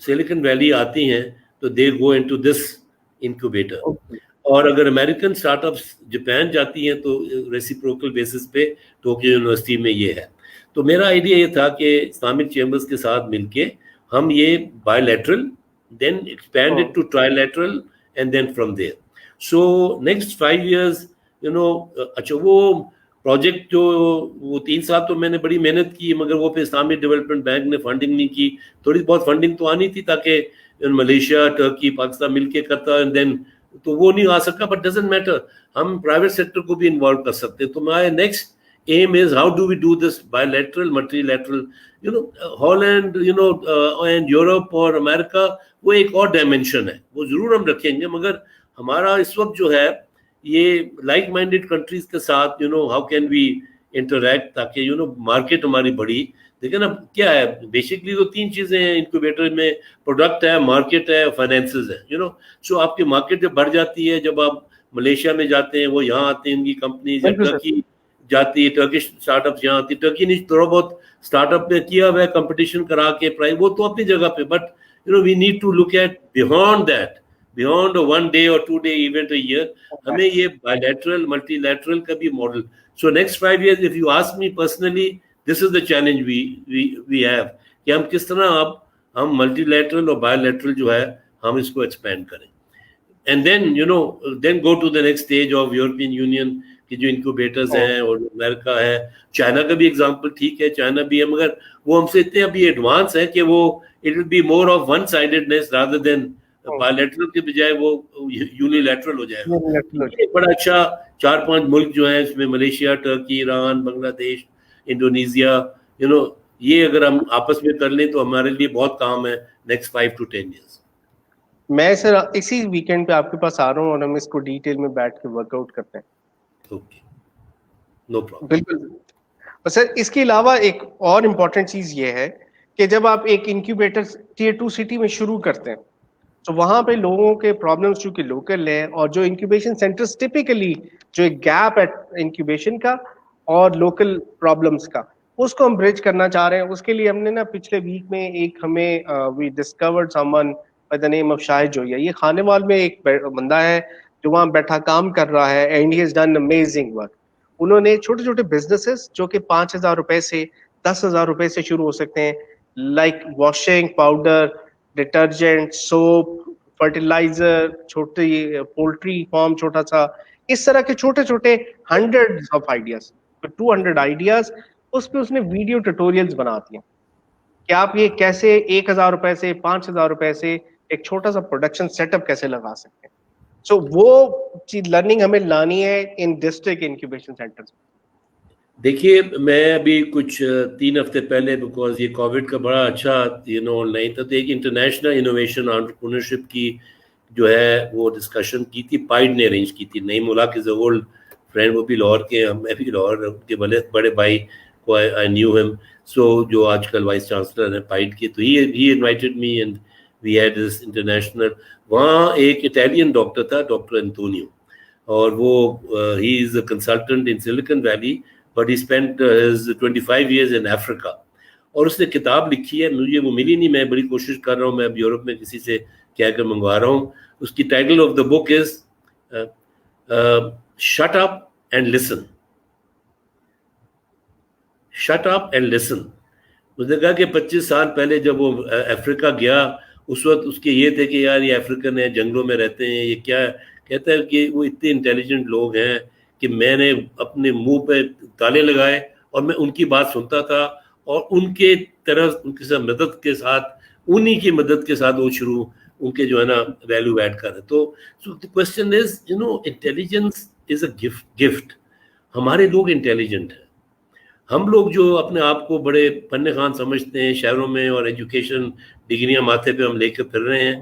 سلیکن ویلی آتی ہیں تو دے گو انٹو دس انکیوبیٹر, اور اگر امریکن اسٹارٹ اپس جاپان جاتی ہیں تو ریسیپروکل بیسس پہ ٹوکیو یونیورسٹی میں یہ ہے. تو میرا آئیڈیا یہ تھا کہ اسلامک چیمبرز کے ساتھ مل کے ہم یہ bilateral then expand it to trilateral and then from there. So next 5 years اچھا وہ پروجیکٹ جو وہ 3 سال تو میں نے بڑی محنت کی, مگر وہ پہ اسلامی ڈیولپمنٹ بینک نے فنڈنگ نہیں کی. تھوڑی بہت فنڈنگ تو آنی تھی تاکہ ملیشیا, ٹرکی, پاکستان مل کے کرتا, اینڈ دین تو وہ نہیں آ سکا. بٹ ڈزنٹ میٹر, ہم پرائیویٹ سیکٹر کو بھی انوالو کر سکتے ہیں. تو my next aim is how do we do this bilateral, multilateral, Holland, and Europe اور امریکہ, وہ ایک اور ڈائمینشن ہے, وہ ضرور ہم رکھیں گے. مگر ہمارا اس وقت جو ہے یہ لائک مائنڈیڈ کنٹریز کے ساتھ ہاؤ کین وی انٹریکٹ تاکہ مارکیٹ ہماری بڑھی. دیکھیں نا کیا ہے بیسکلی تو 3 چیزیں ہیں انکوبیٹر میں, پروڈکٹ ہے, مارکیٹ ہے, فائنینسز ہے. سو آپ کی مارکیٹ جب بڑھ جاتی ہے, جب آپ ملیشیا میں جاتے ہیں وہ یہاں آتے ہیں ان کی کمپنیز, یا ٹرکی جاتی ہے ٹرکش اسٹارٹ اپس یہاں آتی ہے. ٹرکی نے تھوڑا بہت اسٹارٹ اپ میں کیا ہوا ہے کمپٹیشن کرا کے پرائز, وہ تو اپنی جگہ پہ, but we need to look at behind that, behind 1 day or 2 day event a year. ہمیں یہ بائیلیٹرل ملٹی لیٹرل کا بھی model. So next 5 years if you ask me personally, this is the challenge we have کہ ہم کس طرح اب ہم ملٹی لیٹرل اور بائی لیٹرل جو ہے ہم اس کو ایکسپینڈ کریں. And then go to the next stage of European Union کی جو انکوبیٹرز ہیں, اور امریکہ ہے, چائنا کا بھی ایگزامپل ٹھیک ہے, چائنا بھی ہے, مگر وہ ہم سے اتنے ابھی ایڈوانس ہے کہ وہ it will be more of one sidedness rather than bilateral کے بجائے وہ یونیلیٹرل ہو جائے گا. یہ بڑا اچھا 4-5 ملک جو ہیں اس میں ملیشیا, ٹرکی, ایران, بنگلہ دیش, انڈونیزیا, یہ اگر ہم آپس میں کر لیں تو ہمارے لیے بہت کام ہے نیکسٹ 5 to 10 years. میں سر اسی ویکینڈ پہ آپ کے پاس آ رہا ہوں اور ہم اس کو ڈیٹیل میں بیٹھ کے ورک آؤٹ کرتے ہیں. Okay, no problem. بالکل. اور سر اس کے علاوہ ایک اور امپورٹنٹ چیز یہ ہے کہ جب آپ ایک انکیوبیٹر ٹیئر 2 سٹی میں شروع کرتے ہیں تو وہاں پہ لوگوں کے پرابلمس چونکہ لوکل ہیں, اور جو انکیوبیشن سینٹرز ٹپیکلی جو ایک گیپ ہے انکیوبیشن کا اور لوکل پرابلمس کا, اس کو ہم برج کرنا چاہ رہے ہیں. اس کے لیے ہم نے نا پچھلے ویک میں ایک ہمیں we discovered Samoon by the name of شاہد جویا. یہ خانے وال میں ایک بندہ ہے جو وہاں بیٹھا کام کر رہا ہے, and he has done amazing work. انہوں نے چھوٹے چھوٹے بزنسز جو کہ 5,000 روپے سے 10,000 روپے سے شروع ہو سکتے ہیں, like washing powder, detergent, soap, fertiliser, چھوٹی پولٹری فارم چھوٹا سا, اس طرح کے چھوٹے چھوٹے ہنڈریڈ آف آئیڈیاز, 200 آئیڈیاز. اس پہ اس نے ویڈیو ٹیوٹوریلز بنا دیے کہ آپ یہ کیسے 1,000 روپے سے 5,000 روپے سے ایک چھوٹا سا پروڈکشن سیٹ اپ کیسے لگا سکتے ہیں. سو وہ چیز لرننگ ہمیں لانی ہے ان ڈسٹرکٹ انکیوبیشن سینٹرز. دیکھیے میں ابھی کچھ 3 ہفتے پہلے, بیکاز یہ کووڈ کا بڑا اچھا آن لائن تھا, تو ایک انٹرنیشنل انوویشن انٹرپرینورشپ کی جو ہے وہ ڈسکشن کی تھی, پائڈ نے ارینج کی تھی. نئی ملا کے اولڈ فرینڈ, وہ بھی لاہور کے, میں بھی لاہور کے بڑے بھائی کو آئی نیو ہم, سو جو آج کل وائس چانسلر ہیں پائڈ کے, تو he invited me and we had this international. وہاں ایک اٹیلین ڈاکٹر تھا, ڈاکٹر انتونیو, اور وہ he is a consultant in Silicon Valley, but he spent his 25 years in Africa. اور اس نے کتاب لکھی ہے, مجھے وہ ملی نہیں, میں بڑی کوشش کر رہا ہوں, میں اب یورپ میں کسی سے کہہ کر منگوا رہا ہوں. اس کی title of the book is shut up and listen. Shut up and listen. اس نے کہا کہ 25 سال پہلے جب وہ افریقہ گیا, اس وقت اس کے یہ تھے کہ یار یہ افریقن ہے, جنگلوں میں رہتے ہیں, یہ کیا ہے. کہتا ہے کہ وہ اتنے انٹیلیجنٹ لوگ ہیں کہ میں نے اپنے منہ پہ تالے لگائے اور میں ان کی بات سنتا تھا, اور ان کے طرف ان کی مدد کے ساتھ, انہی کی مدد کے ساتھ وہ شروع ان کے جو ہے نا ویلیو ایڈ کر رہے. تو question is intelligence is a gift. ہمارے لوگ انٹیلیجنٹ ہیں. ہم لوگ جو اپنے آپ کو بڑے فن خان سمجھتے ہیں شہروں میں, اور ایجوکیشن ڈگریاں ماتھے پہ ہم لے کے پھر رہے ہیں,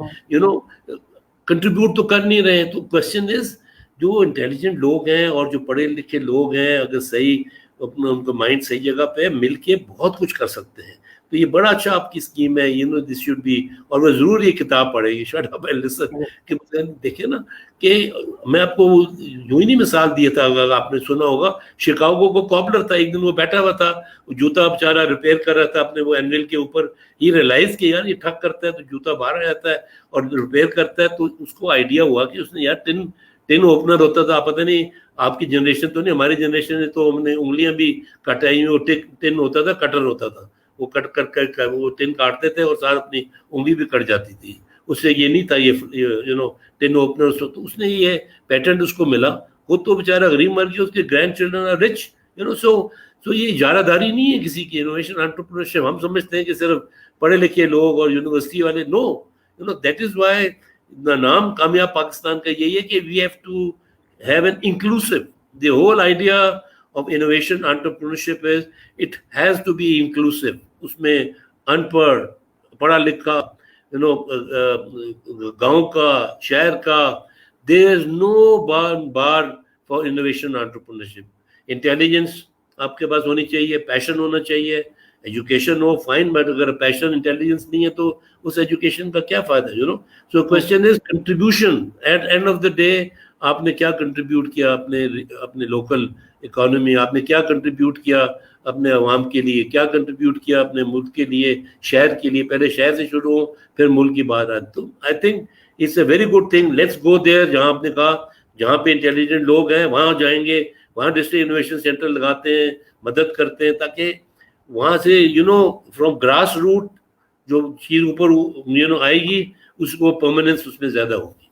کنٹریبیوٹ تو کر نہیں رہے ہیں. تو کوشچن از جو انٹیلیجنٹ لوگ ہیں اور جو پڑھے لکھے لوگ ہیں, اگر صحیح اپنا ان کا مائنڈ صحیح جگہ پہ, مل کے بہت کچھ کر سکتے ہیں. تو یہ بڑا اچھا آپ کی اسکیم ہے, دس شوڈ بی. اور وہ ضرور یہ کتاب پڑھے گی, شٹ اپ اینڈ لسن. کہ دیکھیں نا کہ میں آپ کو یوں ہی نہیں مثال دیا تھا, اگر آپ نے سنا ہوگا, شکاگو کو کابلر تھا, ایک دن وہ بیٹھا ہوا تھا, وہ جوتا بیچارہ ریپیئر کر رہا تھا اپنے وہ اینول کے اوپر. یہ ریلائز کہ یار یہ ٹھک کرتا ہے تو جوتا باہر آ جاتا ہے, اور ریپیئر کرتا ہے. تو اس کو آئیڈیا ہوا کہ اس نے یار ٹن اوپنر ہوتا تھا, پتہ نہیں آپ کی جنریشن تو نہیں, ہماری جنریشن نے تو ہم نے انگلیاں بھی کٹائی ہوئی. وہ ٹن ہوتا تھا, کٹر ہوتا تھا, وہ کٹ کر وہ ٹن کاٹتے تھے اور ساتھ اپنی انگلی بھی کٹ جاتی تھی. اس سے یہ نہیں تھا یہ ٹن اوپنر. تو اس نے یہ پیٹنٹ اس کو ملا. وہ تو بیچارہ غریب مر گیا, اس کے گرینڈ چلڈرن آر رچ. سو یہ اجارہ داری نہیں ہے کسی کی. انوویشن انٹرپرینورشپ ہم سمجھتے ہیں کہ صرف پڑھے لکھے لوگ اور یونیورسٹی والے. نو, دیٹ از وائی نام کامیاب پاکستان کا یہی ہے کہ we have to have an inclusive. The whole idea of innovation entrepreneurship is it has to be inclusive. اس میں ان پڑھ, پڑھا لکھا, گاؤں کا, شہر کا, there is no bar for innovation entrepreneurship. Intelligence آپ کے پاس ہونی چاہیے, پیشن ہونا چاہیے, ایجوکیشن ہو فائن, بٹ اگر پیشن انٹیلیجنس نہیں ہے تو اس ایجوکیشن کا کیا فائدہ, you know. So question is contribution. At end of the day آپ نے کیا کنٹریبیوٹ کیا اپنے لوکل اکانومی, آپ نے کیا کنٹریبیوٹ کیا اپنے عوام کے لیے, کیا کنٹریبیوٹ کیا اپنے ملک کے لیے, شہر کے لیے. پہلے شہر سے شروع ہو پھر ملک کی بات آتی. تو I think it's a very good thing. Let's go there. جہاں آپ نے کہا جہاں پہ انٹیلیجنٹ لوگ ہیں وہاں جائیں گے, وہاں ڈسٹرکٹ انوویشن سینٹر لگاتے ہیں, مدد کرتے ہیں, تاکہ وہاں سے you know from grass root جو چیز اوپر یو نو آئے گی اس کو پرماننس اس میں زیادہ ہوگی.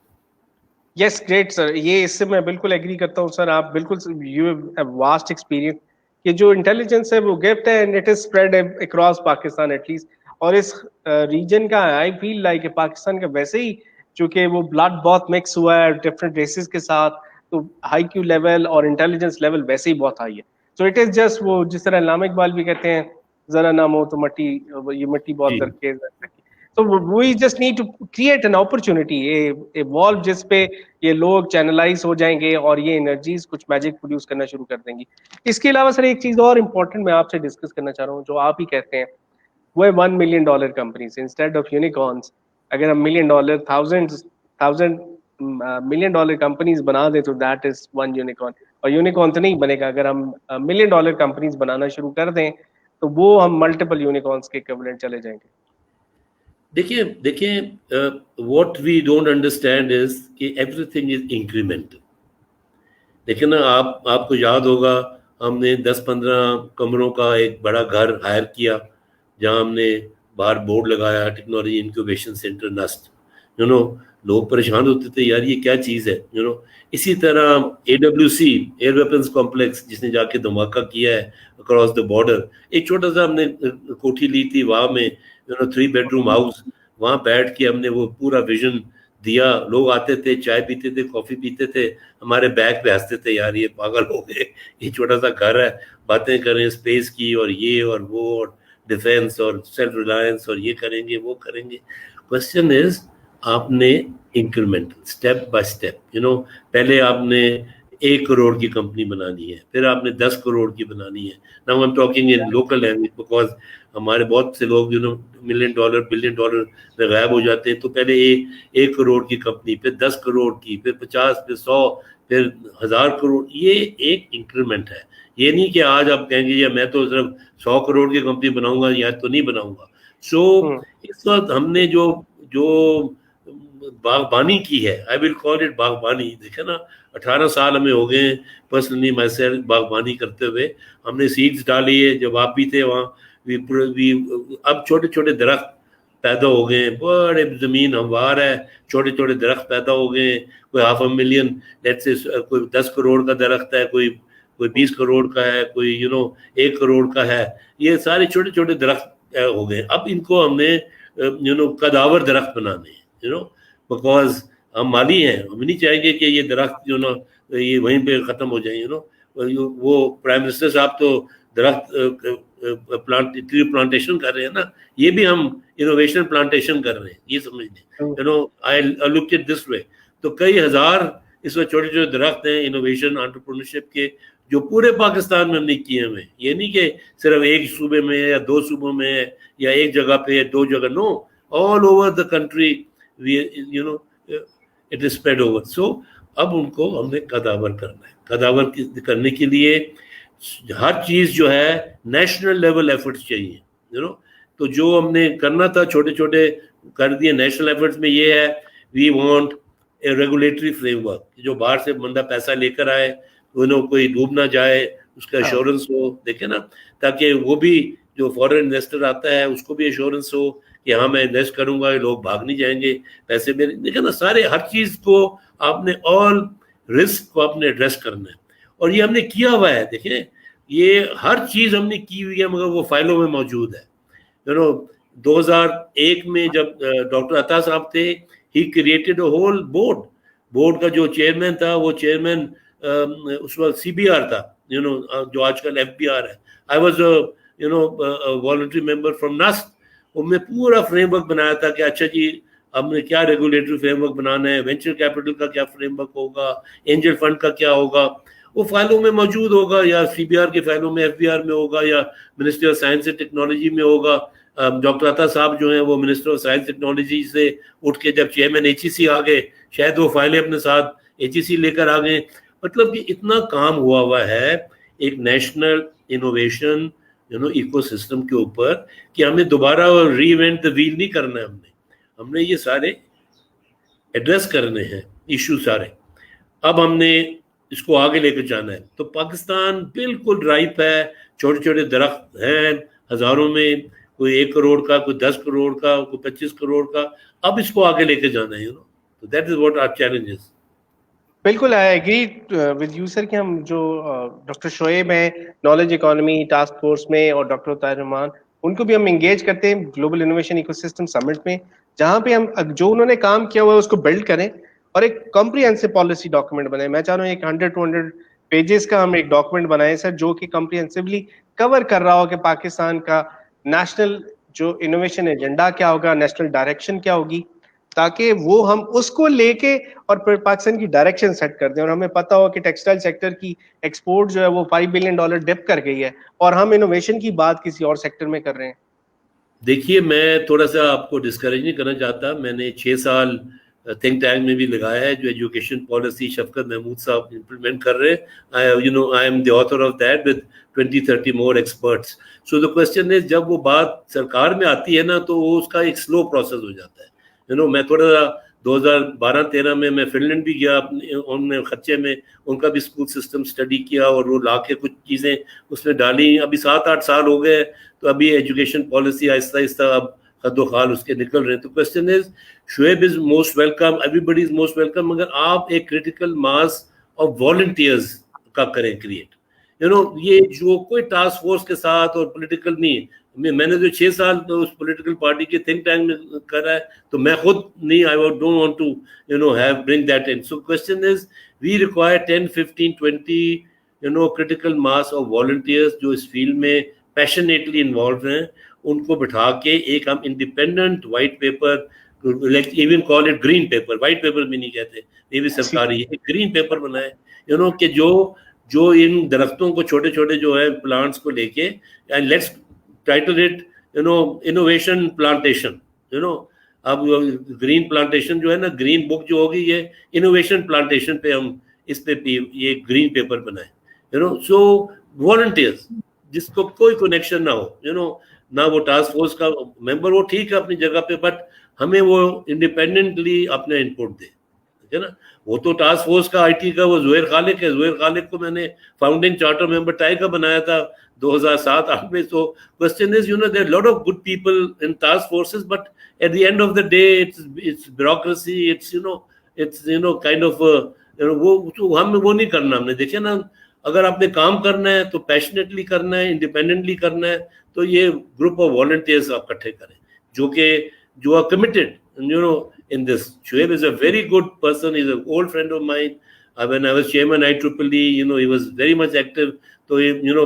یس گریٹ سر, یہ اس سے میں بالکل ایگری کرتا ہوں سر. آپ بالکل یو ہیو واسٹ ایکسپیرینس کہ جو انٹیلیجنس ہے وہ گفٹ ہے and it is spread across Pakistan at least. اور اس ریجن کا آئی فیل لائک کہ پاکستان کا ویسے ہی چونکہ وہ بلڈ بہت مکس ہوا ہے ڈفرنٹ ریسز کے ساتھ, تو ہائی کیو لیول اور انٹیلیجنس لیول ویسے ہی بہت ہائی ہے. سو اٹ از جسٹ وہ جس طرح علامہ اقبال بھی کہتے ہیں ذرا نام ہو تو مٹی, یہ مٹی بہت درکیز ہے. So we just need to create an opportunity, a valve جس پہ یہ لوگ چینلائز ہو جائیں گے اور یہ انرجیز کچھ میجک پروڈیوس کرنا شروع کر دیں گی. اس کے علاوہ سر ایک چیز اور امپورٹنٹ میں آپ سے ڈسکس کرنا چاہ رہا ہوں جو آپ ہی کہتے ہیں وہ ہے $1 million کمپنیز انسٹیڈ آف یونیکارنس. اگر ہم $1 million thousand $1 million کمپنیز بنا دیں تو دیٹ از ون یونیکارن. اور یونیکارن تو نہیں بنے گا, اگر ہم $1 million کمپنیز بنانا شروع کر دیں تو وہ ہم ملٹیپل یونیکارنس کے ایکویولنٹ چلے جائیں گے. دیکھیں what we don't understand is کہ ایوری تھنگ از انکریمنٹل. دیکھیں نا, آپ کو یاد ہوگا ہم نے 10-15 کمروں کا ایک بڑا گھر ہائر کیا جہاں ہم نے باہر بورڈ لگایا technology incubation centre NUST. You know لوگ پریشان ہوتے تھے یار یہ کیا چیز ہے, یو نو. اسی طرح AWC ایئر ویپنس کمپلیکس جس نے جا کے دھماکہ کیا ہے اکراس دا بارڈر, ایک چھوٹا سا ہم نے کوٹھی لی تھی وہاں میں, 3 bedroom ہاؤس, وہاں بیٹھ کے ہم نے وہ پورا ویژن دیا. لوگ آتے تھے, چائے پیتے تھے, کافی پیتے تھے, ہمارے بیگ پہ ہنستے تھے یار یہ پاگل ہو گئے, یہ چھوٹا سا گھر ہے, باتیں کریں اسپیس کی اور یہ اور وہ اور ڈیفینس اور سیلف ریلائنس اور یہ کریں گے وہ کریں گے. کوشچن از آپ نے incremental step by step, you know. پہلے آپ نے 1 crore کی کمپنی بنانی ہے, پھر آپ نے 10 crore کی بنانی ہے. Now I am talking in local language because ہمارے بہت سے لوگ یو نو $1 million $1 billion میں غائب ہو جاتے ہیں. تو پہلے 1 crore کی کمپنی, پھر 10 crore کی, پھر 50, پھر 100, پھر 1000 crore. یہ ایک انکریمنٹ ہے. یہ نہیں کہ آج آپ کہیں گے یا میں تو صرف 100 crore کی کمپنی بناؤں گا یا تو نہیں بناؤں گا. سو اس وقت ہم نے جو باغبانی کی ہے, آئی ول کال اٹ باغبانی. دیکھیں نا 18 سال ہمیں ہو گئے ہیں پرسنلی مائی سیلف باغبانی کرتے ہوئے. ہم نے سیڈز ڈالی ہے, جب آپ بھی تھے وہاں. اب چھوٹے چھوٹے درخت پیدا ہو گئے ہیں, بڑے زمین ہموار ہے, چھوٹے چھوٹے درخت پیدا ہو گئے ہیں. کوئی 500,000 لیٹ سے, کوئی 10 crore کا درخت ہے, کوئی 20 crore کا ہے, کوئی یو نو 1 crore کا ہے. یہ سارے چھوٹے چھوٹے درخت ہو گئے. اب ان کو ہم نے یو نو قداور درخت بنانے ہیں, یو نو, بیکاز ہم مالی ہیں. ہم نہیں چاہیں گے کہ یہ درخت جو نا یہ وہیں پہ ختم ہو جائیں, یو نو. وہ پرائم منسٹر صاحب تو درخت ٹری پلانٹیشن کر رہے ہیں نا, یہ بھی ہم انوویشن پلانٹیشن کر رہے ہیں. یہ سمجھ لیں, you know, I look it this وے. تو کئی ہزار اس وقت چھوٹے چھوٹے درخت ہیں انوویشن انٹرپرینورشپ کے جو پورے پاکستان میں ہم نے کیے ہوئے. یہ نہیں کہ صرف ایک صوبے میں ہے یا 2 صوبوں میں ہے یا ایک جگہ پہ ہے 2 جگہ, no, all over the country you know it is spread over. So اب ان کو ہم نے قداور کرنا ہے. قداور کرنے کے لیے ہر چیز جو ہے نیشنل لیول ایفرٹس چاہیے, یو نو. تو جو ہم نے کرنا تھا چھوٹے چھوٹے کر دیے. نیشنل ایفرٹس میں یہ ہے we want a regulatory framework, جو باہر سے بندہ پیسہ لے کر آئے, یو نو, کوئی ڈوب نہ جائے, اس کا ایشورنس ہو. دیکھیں نا, تاکہ وہ بھی جو فورن انویسٹر آتا ہے اس کو بھی ایشورنس ہو کہ ہاں میں انویسٹ کروں گا, لوگ بھاگ نہیں جائیں گے پیسے میرے. دیکھیں نا, سارے ہر چیز کو آپ نے آل رسک کو آپ نے ایڈریس کرنا ہے. اور یہ ہم نے کیا ہوا ہے. دیکھیں یہ ہر چیز ہم نے کی ہوئی ہے مگر وہ فائلوں میں موجود ہے. یو نو 2001 میں جب ڈاکٹر عطا صاحب تھے, he created a whole board کا جو چیئرمین تھا وہ چیئرمین اس وقت CBR تھا, یو نو, جو آج کل FBR ہے. I was you know volunteer member from NUST. ان میں پورا فریم ورک بنایا تھا کہ اچھا جی ہم نے کیا ریگولیٹری فریم ورک بنانا ہے, وینچر کیپٹل کا کیا فریم ورک ہوگا, اینجل فنڈ کا کیا ہوگا, وہ فائلوں میں موجود ہوگا, یا سی بی آر کے فائلوں میں, ایف بی آر میں ہوگا, یا ministry of science and technology میں ہوگا. ڈاکٹر عطا صاحب جو ہیں وہ منسٹر آف سائنس ٹیکنالوجی سے اٹھ کے جب چیئرمین ایچ ای سی آ گئے, شاید وہ فائلیں اپنے ساتھ ایچ ای سی لے کر آ گئے. مطلب کہ اتنا کام ہوا ہے ایک نیشنل انوویشن ایکو سسٹم کے اوپر کہ ہمیں دوبارہ ری ایونٹ دا ویل نہیں کرنا ہے. ہم نے یہ سارے ایڈریس کرنے ہیں ایشو سارے. اب ہم نے اس کو آگے لے کے جانا ہے. تو پاکستان بالکل رائپ ہے, چھوٹے چھوٹے درخت ہیں ہزاروں میں, کوئی 1 کروڑ کا, کوئی 10 کروڑ کا, کوئی 25 کروڑ کا. اب اس کو آگے لے کے جانا ہے. تو that is what are challenges. بالکل I agree with you sir کہ ہم جو ڈاکٹر شعیب ہیں نالج اکانومی ٹاسک فورس میں, اور ڈاکٹر طاہر رحمان, ان کو بھی ہم انگیج کرتے ہیں گلوبل انوویشن ایکو سسٹم سمٹ میں, جہاں پہ ہم جو انہوں نے کام کیا ہوا ہے اس کو بلڈ کریں اور ایک کمپریہنسو پالیسی ڈاکومنٹ بنائیں. میں چاہ رہا ہوں ایک 100-200 پیجز کا ہم ایک ڈاکومنٹ بنائیں سر, جو کہ کمپریہنسولی کور کر رہا ہو کہ پاکستان کا نیشنل جو انوویشن ایجنڈا کیا ہوگا, نیشنل ڈائریکشن کیا ہوگی, تاکہ وہ ہم اس کو لے کے اور پھر پاکستان کی ڈائریکشن سیٹ کر دیں. اور ہمیں پتہ ہو کہ ٹیکسٹائل سیکٹر کی ایکسپورٹ جو ہے وہ $5 بلین ڈپ کر گئی ہے, اور ہم انوویشن کی بات کسی اور سیکٹر میں کر رہے ہیں. دیکھیے, میں تھوڑا سا آپ کو ڈسکریج نہیں کرنا چاہتا. میں نے 6 سال تھنک ٹینک میں بھی لگایا ہے, جو ایجوکیشن پالیسی شفقت محمود صاحب امپلیمنٹ کر رہے ہیں. I am the author of that with 20-30 more experts. So the question is, جب وہ بات سرکار میں آتی ہے نا, تو وہ اس کا ایک سلو پروسیس ہو جاتا ہے. میں تھوڑا سا 2012-13 میں فن لینڈ بھی گیا, ان میں خدشے میں ان کا بھی اسکول سسٹم اسٹڈی کیا, اور وہ لا کے کچھ چیزیں اس میں ڈالی. ابھی 7-8 سال ہو گئے, تو ابھی ایجوکیشن پالیسی آہستہ آہستہ اب خد و خال اس کے نکل رہے ہیں. تو question is, Shoaib is most welcome, everybody is most welcome, مگر آپ ایک کریٹیکل ماس آف والنٹیئرز کا کریں کریٹ. یہ جو کوئی ٹاسک فورس کے ساتھ اور پولیٹیکل نہیں, میں نے جو 6 سال اس پولیٹیکل پارٹی کے تھنک ٹینک میں کرا ہے, تو میں خود نہیں, I don't want to have bring that in. So question is, we require 10, 15, 20 critical mass of volunteers جو اس فیلڈ میں passionately involved ہیں. ان کو بٹھا کے ایک ہم independent white paper, like even call it green paper, white paper بھی نہیں کہتے, یہ بھی سرکاری ہے, گرین پیپر بنائے کہ جو ان درختوں کو چھوٹے چھوٹے جو ہے پلانٹس کو لے کے, and let's title it innovation plantation. اب گرین پلانٹیشن جو ہے نا, گرین بک جو ہوگی, یہ انوویشن پلانٹیشن پہ ہم اس پہ یہ گرین پیپر بنائیں. سو والنٹیئرز جس کو کوئی کنیکشن نہ ہو, نہ وہ ٹاسک فورس کا ممبر, وہ ٹھیک ہے اپنی جگہ پہ, بٹ ہمیں وہ انڈیپینڈنٹلی اپنے ان پٹ دے, ٹھیک ہے نا. وہ تو ٹاسک فورس کا آئی ٹی کا وہ زہیر خالق ہے. زہیر خالق کو میں نے فاؤنڈنگ چارٹر ممبر ٹائی کا بنایا تھا 2007-8 میں. So question is, there are a lot of good people in task forces, but at the end of the day, it's bureaucracy, it's kind of وہ نہیں کرنا. ہم نے دیکھا نا, اگر آپ نے کام کرنا ہے تو پیشنیٹلی کرنا ہے, انڈیپینڈنٹلی کرنا ہے, تو یہ گروپ آف والنٹیئرز آپ اکٹھے کریں جو are committed, in this. Shoaib is a very good person. He's an old friend of mine. When I was chairman IEEE, he was very much active. So,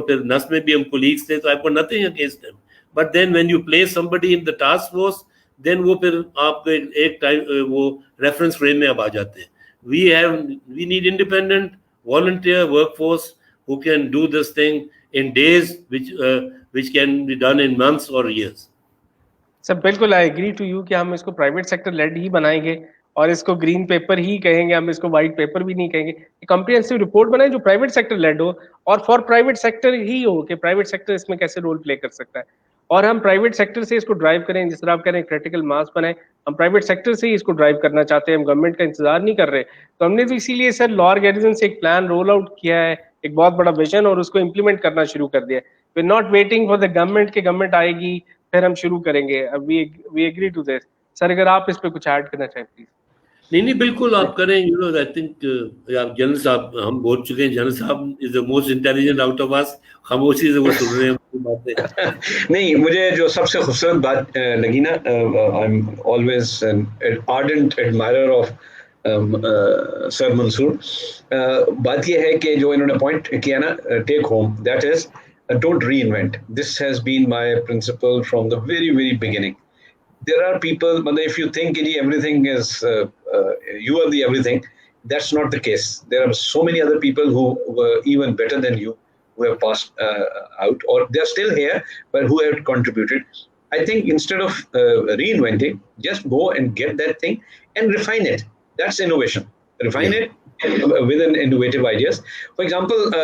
پھر نس میں بھی ہم colleagues تھے, so I've got nothing against him. But then when you place somebody in the task force, then وہ پھر آپ کو ایک ٹائم وہ ریفرنس فریم میں اب آ جاتے ہیں. We need independent volunteer workforce who can do this thing in days, which can be done in months or years. سر بالکل آئی ایگری ٹو یو کہ ہم اس کو پرائیویٹ سیکٹر لیڈ ہی بنائیں گے, اور اس کو گرین پیپر ہی کہیں گے, ہم اس کو وائٹ پیپر بھی نہیں کہیں گے. کمپریہنسو رپورٹ بنائیں جو پرائیویٹ سیکٹر لیڈ ہو, اور فار پرائیویٹ سیکٹر ہی ہو کہ پرائیویٹ سیکٹر اس میں کیسے رول پلے کر سکتا ہے, اور ہم پرائیویٹ سیکٹر سے اس کو ڈرائیو کریں. جس طرح آپ کہہ رہے ہیں کریٹیکل ماس بنائیں, ہم پرائیویٹ سیکٹر سے ہی اس کو ڈرائیو کرنا چاہتے ہیں, ہم گورنمنٹ کا انتظار نہیں کر رہے. تو ہم نے تو اسی لیے سر لاہور گیریزن سے ایک پلان رول آؤٹ کیا ہے, ایک بہت بڑا ویژن, اور اس کو امپلیمنٹ کرنا شروع کر دیا. We not waiting for the government کہ گورنمنٹ آئے گی پھر ہم شروع کریں گے. We agree to this. سر اگر آپ اس پہ کچھ ایڈ کرنا چاہیں پلیز. نہیں بالکل آپ کریں. آئی تھنک جنرل صاحب ہم بول چکے ہیں, جنرل صاحب is the most intelligent out of us, خاموشی سے وہ سن رہے ہیں باتیں. نہیں, مجھے جو سب سے خوبصورت بات لگی نا, I am always an ardent admirer of sir Mansoor, بات یہ ہے کہ جو انہوں نے پوائنٹ کیا نا, take home, that is don't reinvent. This has been my principle from the very, very beginning. there are people, if you think everything is, you are the everything, that's not the case. There are so many other people who were even better than you, who have passed out, or they're still here, but who have contributed. I think instead of reinventing, just go and get that thing and refine it. That's innovation. Refine it with an innovative ideas. For example,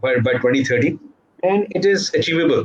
by 2030, and it is achievable.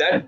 that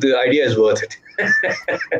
the idea is worth it.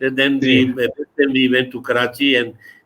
Then we went to Karachi and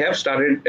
have started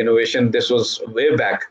innovation this was way back.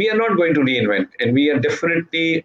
we are not going to reinvent and we are definitely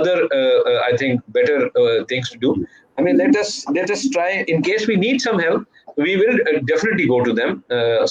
other I think better things to do. I mean let us try. In case we need some help, we will definitely go to them.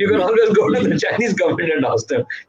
You can always go to the Chinese government and ask them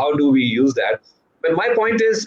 How do we use that? But my point is,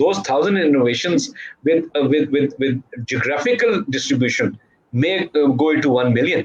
Those 1000 innovations with geographical distribution may go into 1 million.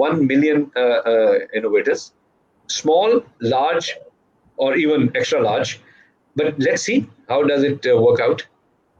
1 million innovators, small, large or even extra large, but let's see how does it work out.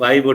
5 or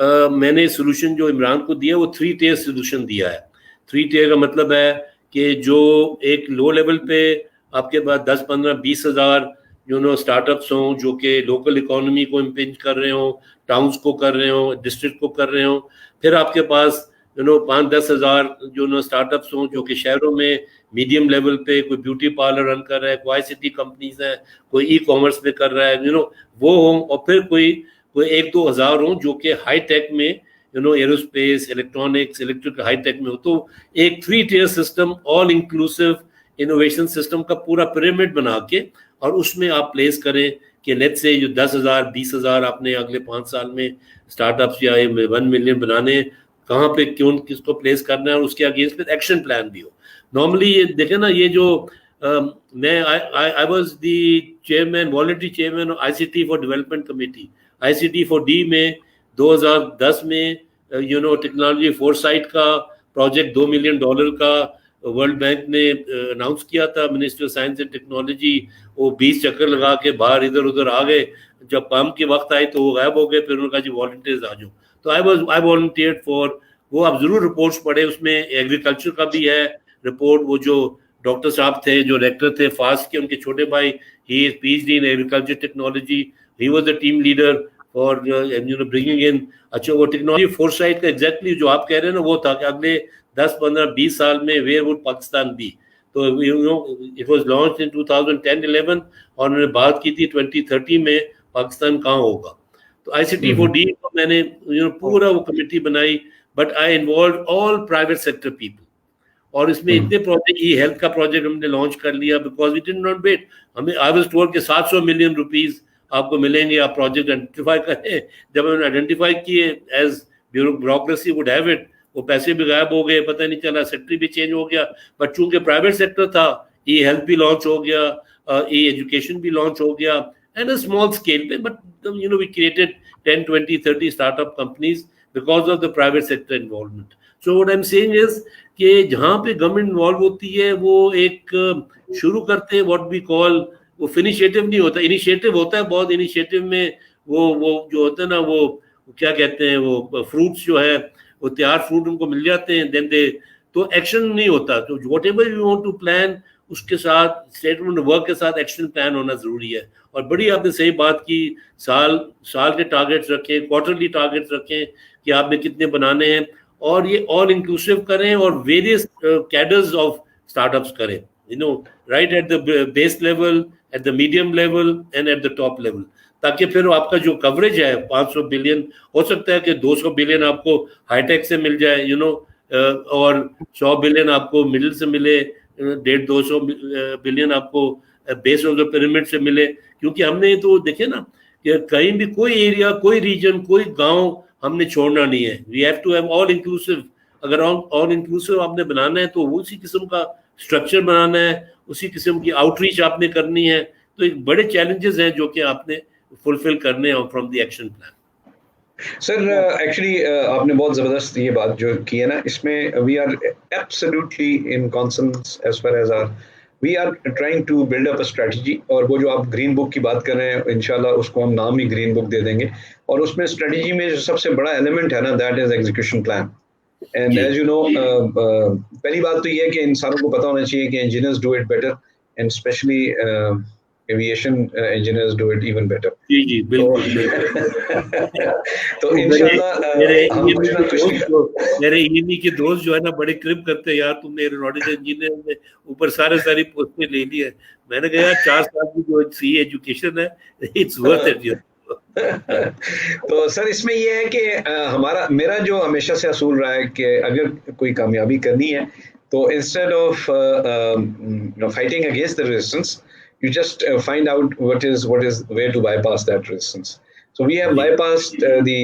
میں نے solution جو عمران کو دیا وہ 3 tier solution دیا ہے. 3 tier کا مطلب ہے کہ جو ایک لو لیول پہ آپ کے پاس 10 15 20 ہزار اسٹارٹ اپس ہوں جو کہ لوکل اکانومی کو امپنج کر رہے ہوں, ٹاؤنس کو کر رہے ہوں, ڈسٹرکٹ کو کر رہے ہوں. پھر آپ کے پاس 5-10 ہزار اسٹارٹ اپس ہوں جو کہ شہروں میں میڈیم لیول پہ کوئی بیوٹی پارلر رن کر رہا ہے, کوئی ICT کمپنیز ہیں, کوئی ای کامرس پہ کر رہا ہے, وہ ہوں. اور پھر کوئی 1-2 ہزار ہوں جو کہ ہائی ٹیک میں aerospace, electronics, electric high tech میں ہو. تو ایک 3 tier system all inclusive innovation system کا پورا پیرامڈ بنا کے اور اس میں آپ پلیس کریں کہ لیٹ سے جو 10,000 20,000 آپ نے اگلے 5 سال میں اسٹارٹ اپس یا 1 ملین بنانے, کہاں پہ کیوں کس کو پلیس کرنا ہے, اور اس کے اگینسٹ پہ ایکشن پلان بھی ہو. نارملی یہ دیکھیں نا, یہ جو میں I was the chairman, voluntary chairman ICT for development committee. ICT for D میں 2010 میں ٹیکنالوجی فور سائٹ کا پروجیکٹ $2 ملین کا ورلڈ بینک نے اناؤنس کیا تھا. Ministry of science and technology وہ 20 چکر لگا کے باہر ادھر ادھر آ گئے. جب کام کے وقت آئے تو وہ غائب ہو گئے. پھر انہوں نے کہا جی والنٹیئرز آ جاؤ. تو آئی والنٹیئرڈ فار وہ. آپ ضرور رپورٹس پڑھیں, اس میں ایگریکلچر کا بھی ہے رپورٹ. وہ جو ڈاکٹر صاحب تھے جو ریکٹر تھے فاسٹ کے, ان کے چھوٹے بھائی, ہی از PhD in agriculture technology, he was a team leader for bringing in. اچھا وہ ٹیکنالوجی فور سائٹ کا ایگزیکٹلی جو آپ کہہ رہے ہیں نا, وہ تھا کہ اگلے 10 15 20 سال میں ویئر وڈ پاکستان بھی. تو اٹ واز لانچ ان 2010-11 اور انہوں نے بات کی تھی 2030 میں پاکستان کہاں ہوگا. تو ICT فار ڈی کو میں نے پورا وہ کمیٹی بنائی, but I involved all private sector people. اور اس میں اتنے پروجیکٹ, ای ہیلتھ کا پروجیکٹ ہم نے لانچ کر لیا because we did not wait. ہمیں آئی واز ٹولڈ کہ 700 ملین روپیز آپ کو ملیں گے, آپ پروجیکٹ آئیڈینٹیفائی کریں. جب ہم نے آئیڈینٹیفائی کیے as bureaucracy would have it, وہ پیسے بھی غائب ہو گئے, پتہ نہیں چلا, سیکٹری بھی چینج ہو گیا. بٹ چونکہ پرائیویٹ سیکٹر تھا, ای ہیلتھ بھی لانچ ہو گیا, ای ایجوکیشن بھی لانچ ہو گیا, اینڈ اے اسمال اسکیل پہ. But we created 10 20 30 startup companies because of the private sector involvement. So what I am seeing is کہ جہاں پہ گورنمنٹ انوالو ہوتی ہے وہ ایک شروع کرتے ہیں واٹ وی کال, وہ فنیشیٹو نہیں ہوتا, انیشیٹو ہوتا ہے بہت. انیشیٹو میں وہ جو ہوتا ہے نا, وہ کیا کہتے ہیں, وہ فروٹس جو ہے وہ تیار فروٹ ان کو مل جاتے ہیں, دین دے, تو ایکشن نہیں ہوتا. تو whatever you want to plan, اس کے ساتھ اسٹیٹمنٹ ورک کے ساتھ ایکشن پلان ہونا ضروری ہے. اور بڑی آپ نے صحیح بات کی, سال کے ٹارگیٹس رکھیں, کوارٹرلی ٹارگیٹس رکھیں کہ آپ نے کتنے بنانے ہیں, اور یہ آل انکلوسیو کریں اور various cadres of startups کریں, right at the base level, at the medium level and at the top level, تاکہ پھر آپ کا جو کوریج ہے 500 بلین, ہو سکتا ہے کہ 200 بلین آپ کو ہائی ٹیک سے مل جائے, اور 100 بلین آپ کو مڈل سے ملے, 150-200 بلین آپ کو بیس آف دا پیرامڈ سے ملے. کیونکہ ہم نے تو دیکھے نا کہ کہیں بھی کوئی ایریا, کوئی ریجن, کوئی گاؤں ہم نے چھوڑنا نہیں ہے. We have to have all inclusive. اگر آل انکلوسیو آپ نے بنانا ہے تو اسی قسم کا اسٹرکچر بنانا ہے, اسی قسم کی آؤٹ ریچ آپ نے کرنی ہے. تو ایک بڑے چیلنجز ہیں جو کہ آپ نے فلفل کرنے ہیں from the action plan. Sir actually آپ نے بہت زبردست یہ بات جو کی ہے نا, اس میں we are absolutely in consensus as far as are we are trying to build up a strategy. اور وہ جو آپ گرین بک کی بات کر رہے ہیں, انشاءاللہ اس کو ہم نام ہی گرین بک دے دیں گے. اور اس میں اسٹریٹجی میں جو سب سے بڑا ایلیمنٹ ہے نا, that is execution plan. And as you know, پہلی بات تو یہ ہے کہ انسانوں کو پتہ ہونا چاہیے کہ engineers do it better, and especially aviation engineers do it even better. جی جی بالکل. تو انشاءاللہ میرے ایمی کے دوست جو ہے نا بڑے کرب کرتے ہیں, یار تم نے ایروناٹکل انجینئر میں اوپر ساری پوسٹیں لے لی ہے. میں نے کہا یار 4 سال کی جو سی ایجوکیشن ہے, اٹس ورتھ اٹ. تو سر اس میں یہ ہے کہ میرا جو ہمیشہ سے اصول رہا ہے کہ اگر کوئی کامیابی کرنی ہے تو instead of fighting against the resistance, you just find out what is where to bypass that resistance. So we have bypassed the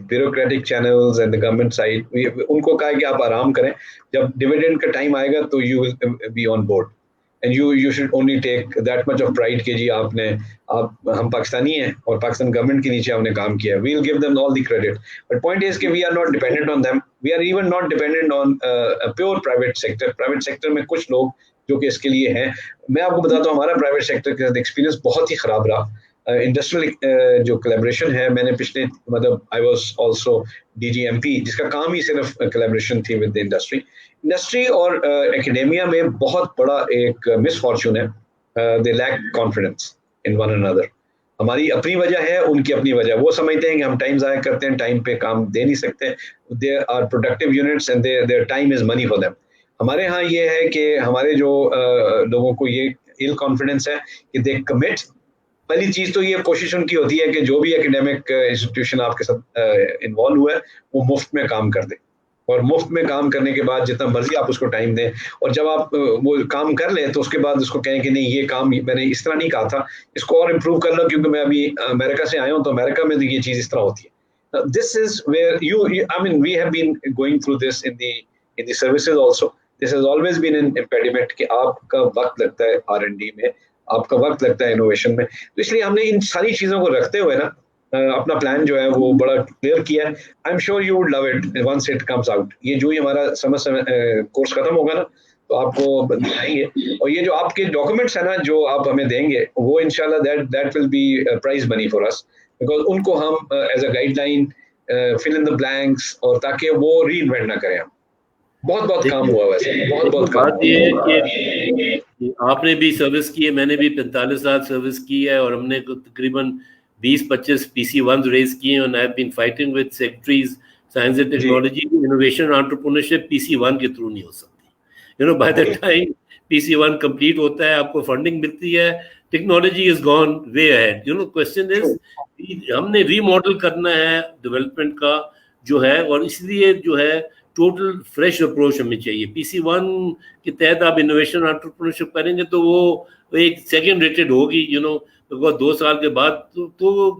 bureaucratic channels and the government side. ان کو کہا کہ آپ آرام کریں, جب ڈیویڈنڈ کا ٹائم آئے گا تو you will be on board and you should only take that much of pride کہ جی ہم پاکستانی ہیں اور پاکستان گورنمنٹ کے نیچے ہم نے کام کیا. We will give them all the credit. But point is کہ we are not dependent on them. We are even not dependent on a pure private sector. Private sector میں کچھ لوگ جو کہ اس کے لیے ہیں. میں آپ کو بتاتا ہوں ہمارا پرائیویٹ سیکٹر کے ساتھ ایکسپیرینس بہت ہی خراب رہا. انڈسٹریل جو کلیبریشن ہے, میں نے پچھلے مطلب آئی واز آلسو DGMP, جس کا کام ہی صرف کلیبریشن تھی ود انڈسٹری اور ایکڈیمیا میں بہت بڑا ایک مس فارچون ہے, they lack confidence in one another. ہماری اپنی وجہ ہے, ان کی اپنی وجہ. وہ سمجھتے ہیں کہ ہم ٹائم ضائع کرتے ہیں, ٹائم پہ کام دے نہیں سکتے. They are productive units and their time is money for them. ہمارے ہاں یہ ہے کہ ہمارے جو لوگوں کو یہ ایل کانفیڈنس ہے کہ دے کمٹ. پہلی چیز تو یہ کوشش ان کی ہوتی ہے کہ جو بھی ایکڈیمک انسٹیٹیوشن آپ کے ساتھ انوالو ہوا ہے وہ مفت میں کام کر دے, اور مفت میں کام کرنے کے بعد جتنا مرضی آپ اس کو ٹائم دیں, اور جب آپ وہ کام کر لیں تو اس کے بعد اس کو کہیں کہ نہیں یہ کام میں نے اس طرح نہیں کہا تھا, اس کو اور امپروو کر لو, کیونکہ میں ابھی امریکہ سے آیا ہوں تو امریکہ میں تو یہ چیز اس طرح ہوتی ہے. This is where you I mean we have been going through this in the services also. This has always been an impediment کہ آپ کا وقت لگتا ہے R&D میں, آپ کا وقت لگتا ہے انوویشن میں. تو اس لیے ہم نے ان ساری چیزوں کو رکھتے ہوئے نا اپنا پلان جو ہے وہ بڑا کلیئر کیا ہے. I am sure you would love it once it comes out. یہ جو ہی ہمارا کورس ختم ہوگا نا تو آپ کو دکھائیں گے, اور یہ جو آپ کے ڈاکومنٹس ہیں نا جو آپ ہمیں دیں گے وہ انشاءاللہ that will be prize money for us, because ان کو ہم as a guideline fill in the blanks, اور تاکہ وہ ری انوینٹ نہ کریں. ہم بہت کام ہوا ویسے, بہت کام. بات یہ ہے کہ آپ نے بھی سروس کی ہے, میں نے بھی 45 سال سروس کی ہے, اور ہم نے تقریباً 20-25 PC1 ریز کیے ہیں, and I have been fighting with secretaries, science and technology. Innovation entrepreneurship PC1 کے تھرو نہیں ہو سکتی. By the time PC1 complete ہوتا ہے, آپ کو فنڈنگ ملتی ہے, technology is gone way ahead. Question is ہم نے ری ماڈل کرنا ہے ڈیولپمنٹ کا جو ہے, اور اس لیے جو ہے ٹوٹل فریش اپروچ ہمیں چاہیے. PC1 کے تحت آپ انوویشن انٹرپرینورشپ کریں گے تو وہ ایک سیکنڈ ریٹڈ ہوگی, 2 سال کے بعد. تو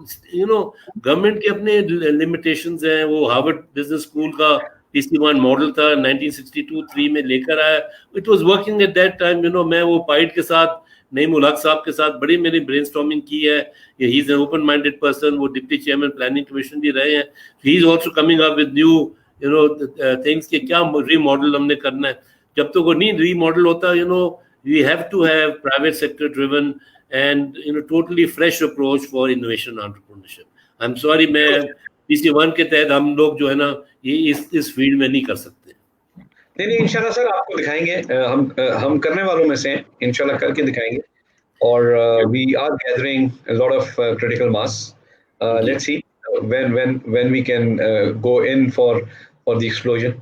گورنمنٹ کے اپنے لمیٹیشنز ہیں. وہ ہارورڈ بزنس اسکول کا PC1 ماڈل تھا 1962-3 میں لے کر آیا. It was working at that time. میں وہ پائٹ کے ساتھ, نعیم الحق صاحب کے ساتھ بڑی میری برین اسٹارمنگ کی ہے. He is an open minded person. وہ ڈپٹی چیئرمین پلاننگ کمیشن بھی رہے ہیں. He is also coming up with new things کہ کیا ری ماڈل ہم نے کرنا ہے. جب تک وہ نہیں ری ماڈل ہوتا, we have to have private sector driven and totally fresh approach for innovation entrepreneurship. I'm sorry, میں PC1 کے تحت ہم لوگ جو ہے نا یہ اس فیلڈ میں نہیں کر سکتے. نہیں انشاءاللہ سر آپ کو دکھائیں گے, ہم کرنے والوں میں سے ہیں, انشاءاللہ کر کے دکھائیں گے. اور we are gathering a lot of critical mass. Let's see when we can go in for the explosion.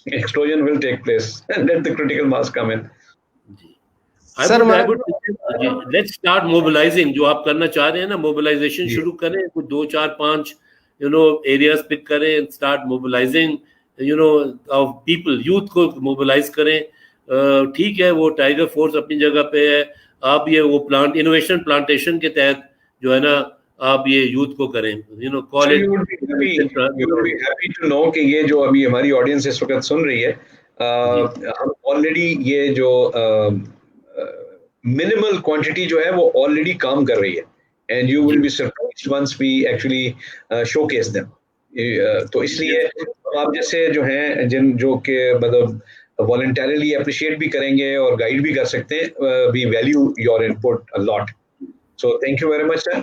Explosion will take place and let the critical mass come in. Let's start mobilizing. جو آپ کرنا چاہ رہے ہیں نا, mobilization شروع کریں, کچھ 2-4-5 areas pick کریں and start mobilizing of people. youth کو mobilize کریں. ٹھیک ہے, وہ ٹائیگر فورس اپنی جگہ پہ ہے. آپ یہ وہ پلانٹ انوویشن پلانٹیشن کے تحت جو ہے نا آپ یہ یوتھ کو کریں. call it. You will be happy to know کہ یہ جو ابھی ہماری آڈینس اس وقت سن رہی ہے, ہم آلریڈی یہ جو منیمل کوانٹٹی جو ہے وہ آلریڈی کام کر رہی ہے, and you will be surprised once we actually showcase them. تو اس لیے آپ جیسے جو ہیں جو کہ مطلب والنٹیرلی اپریشیٹ بھی کریں گے اور گائیڈ بھی کر سکتے ہیں, we value your input a lot. So thank you very much, sir.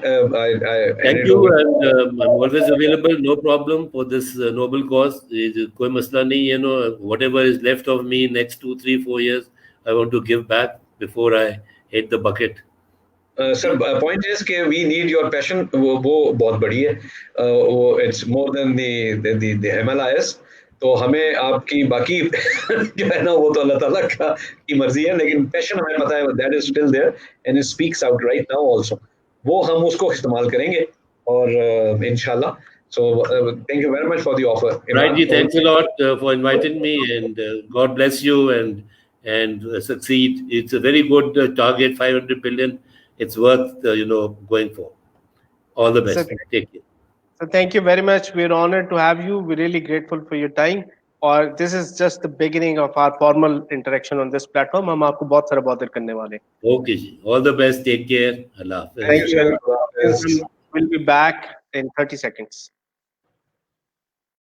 Thank you, and I'm always available, no problem for this noble cause. کوئی مسئلہ نہیں ہے. Whatever is left of me next 2, 3, 4 years, I want to give back before I hit the bucket. Sir, point is کہ we need your passion. وہ بہت بڑی ہے. It's more than the Himalayas. تو ہمیں آپ کی باقی جو ہے نا وہ تو اللہ تعالیٰ کی مرضی ہے, لیکن پیشن ہمیں پتہ ہے that is still there and it speaks out right now also. وہ ہم اس کو استعمال کریں گے اور انشاءاللہ. So thank you very much for the offer. Right, ji, thanks a lot for inviting me, and God bless you and succeed. It's a very good target, 500 billion. It's worth going for. All the best. Take care. So thank you very much. We're honored to have you. We're really grateful for your time. Or this is just the beginning of our formal interaction on this platform. ہم آپ کو بہت سارا bother کرنے والے. Okay ji. All the best. Take care. Allah Hafiz. Thank you, sir. We'll be back in 30 seconds.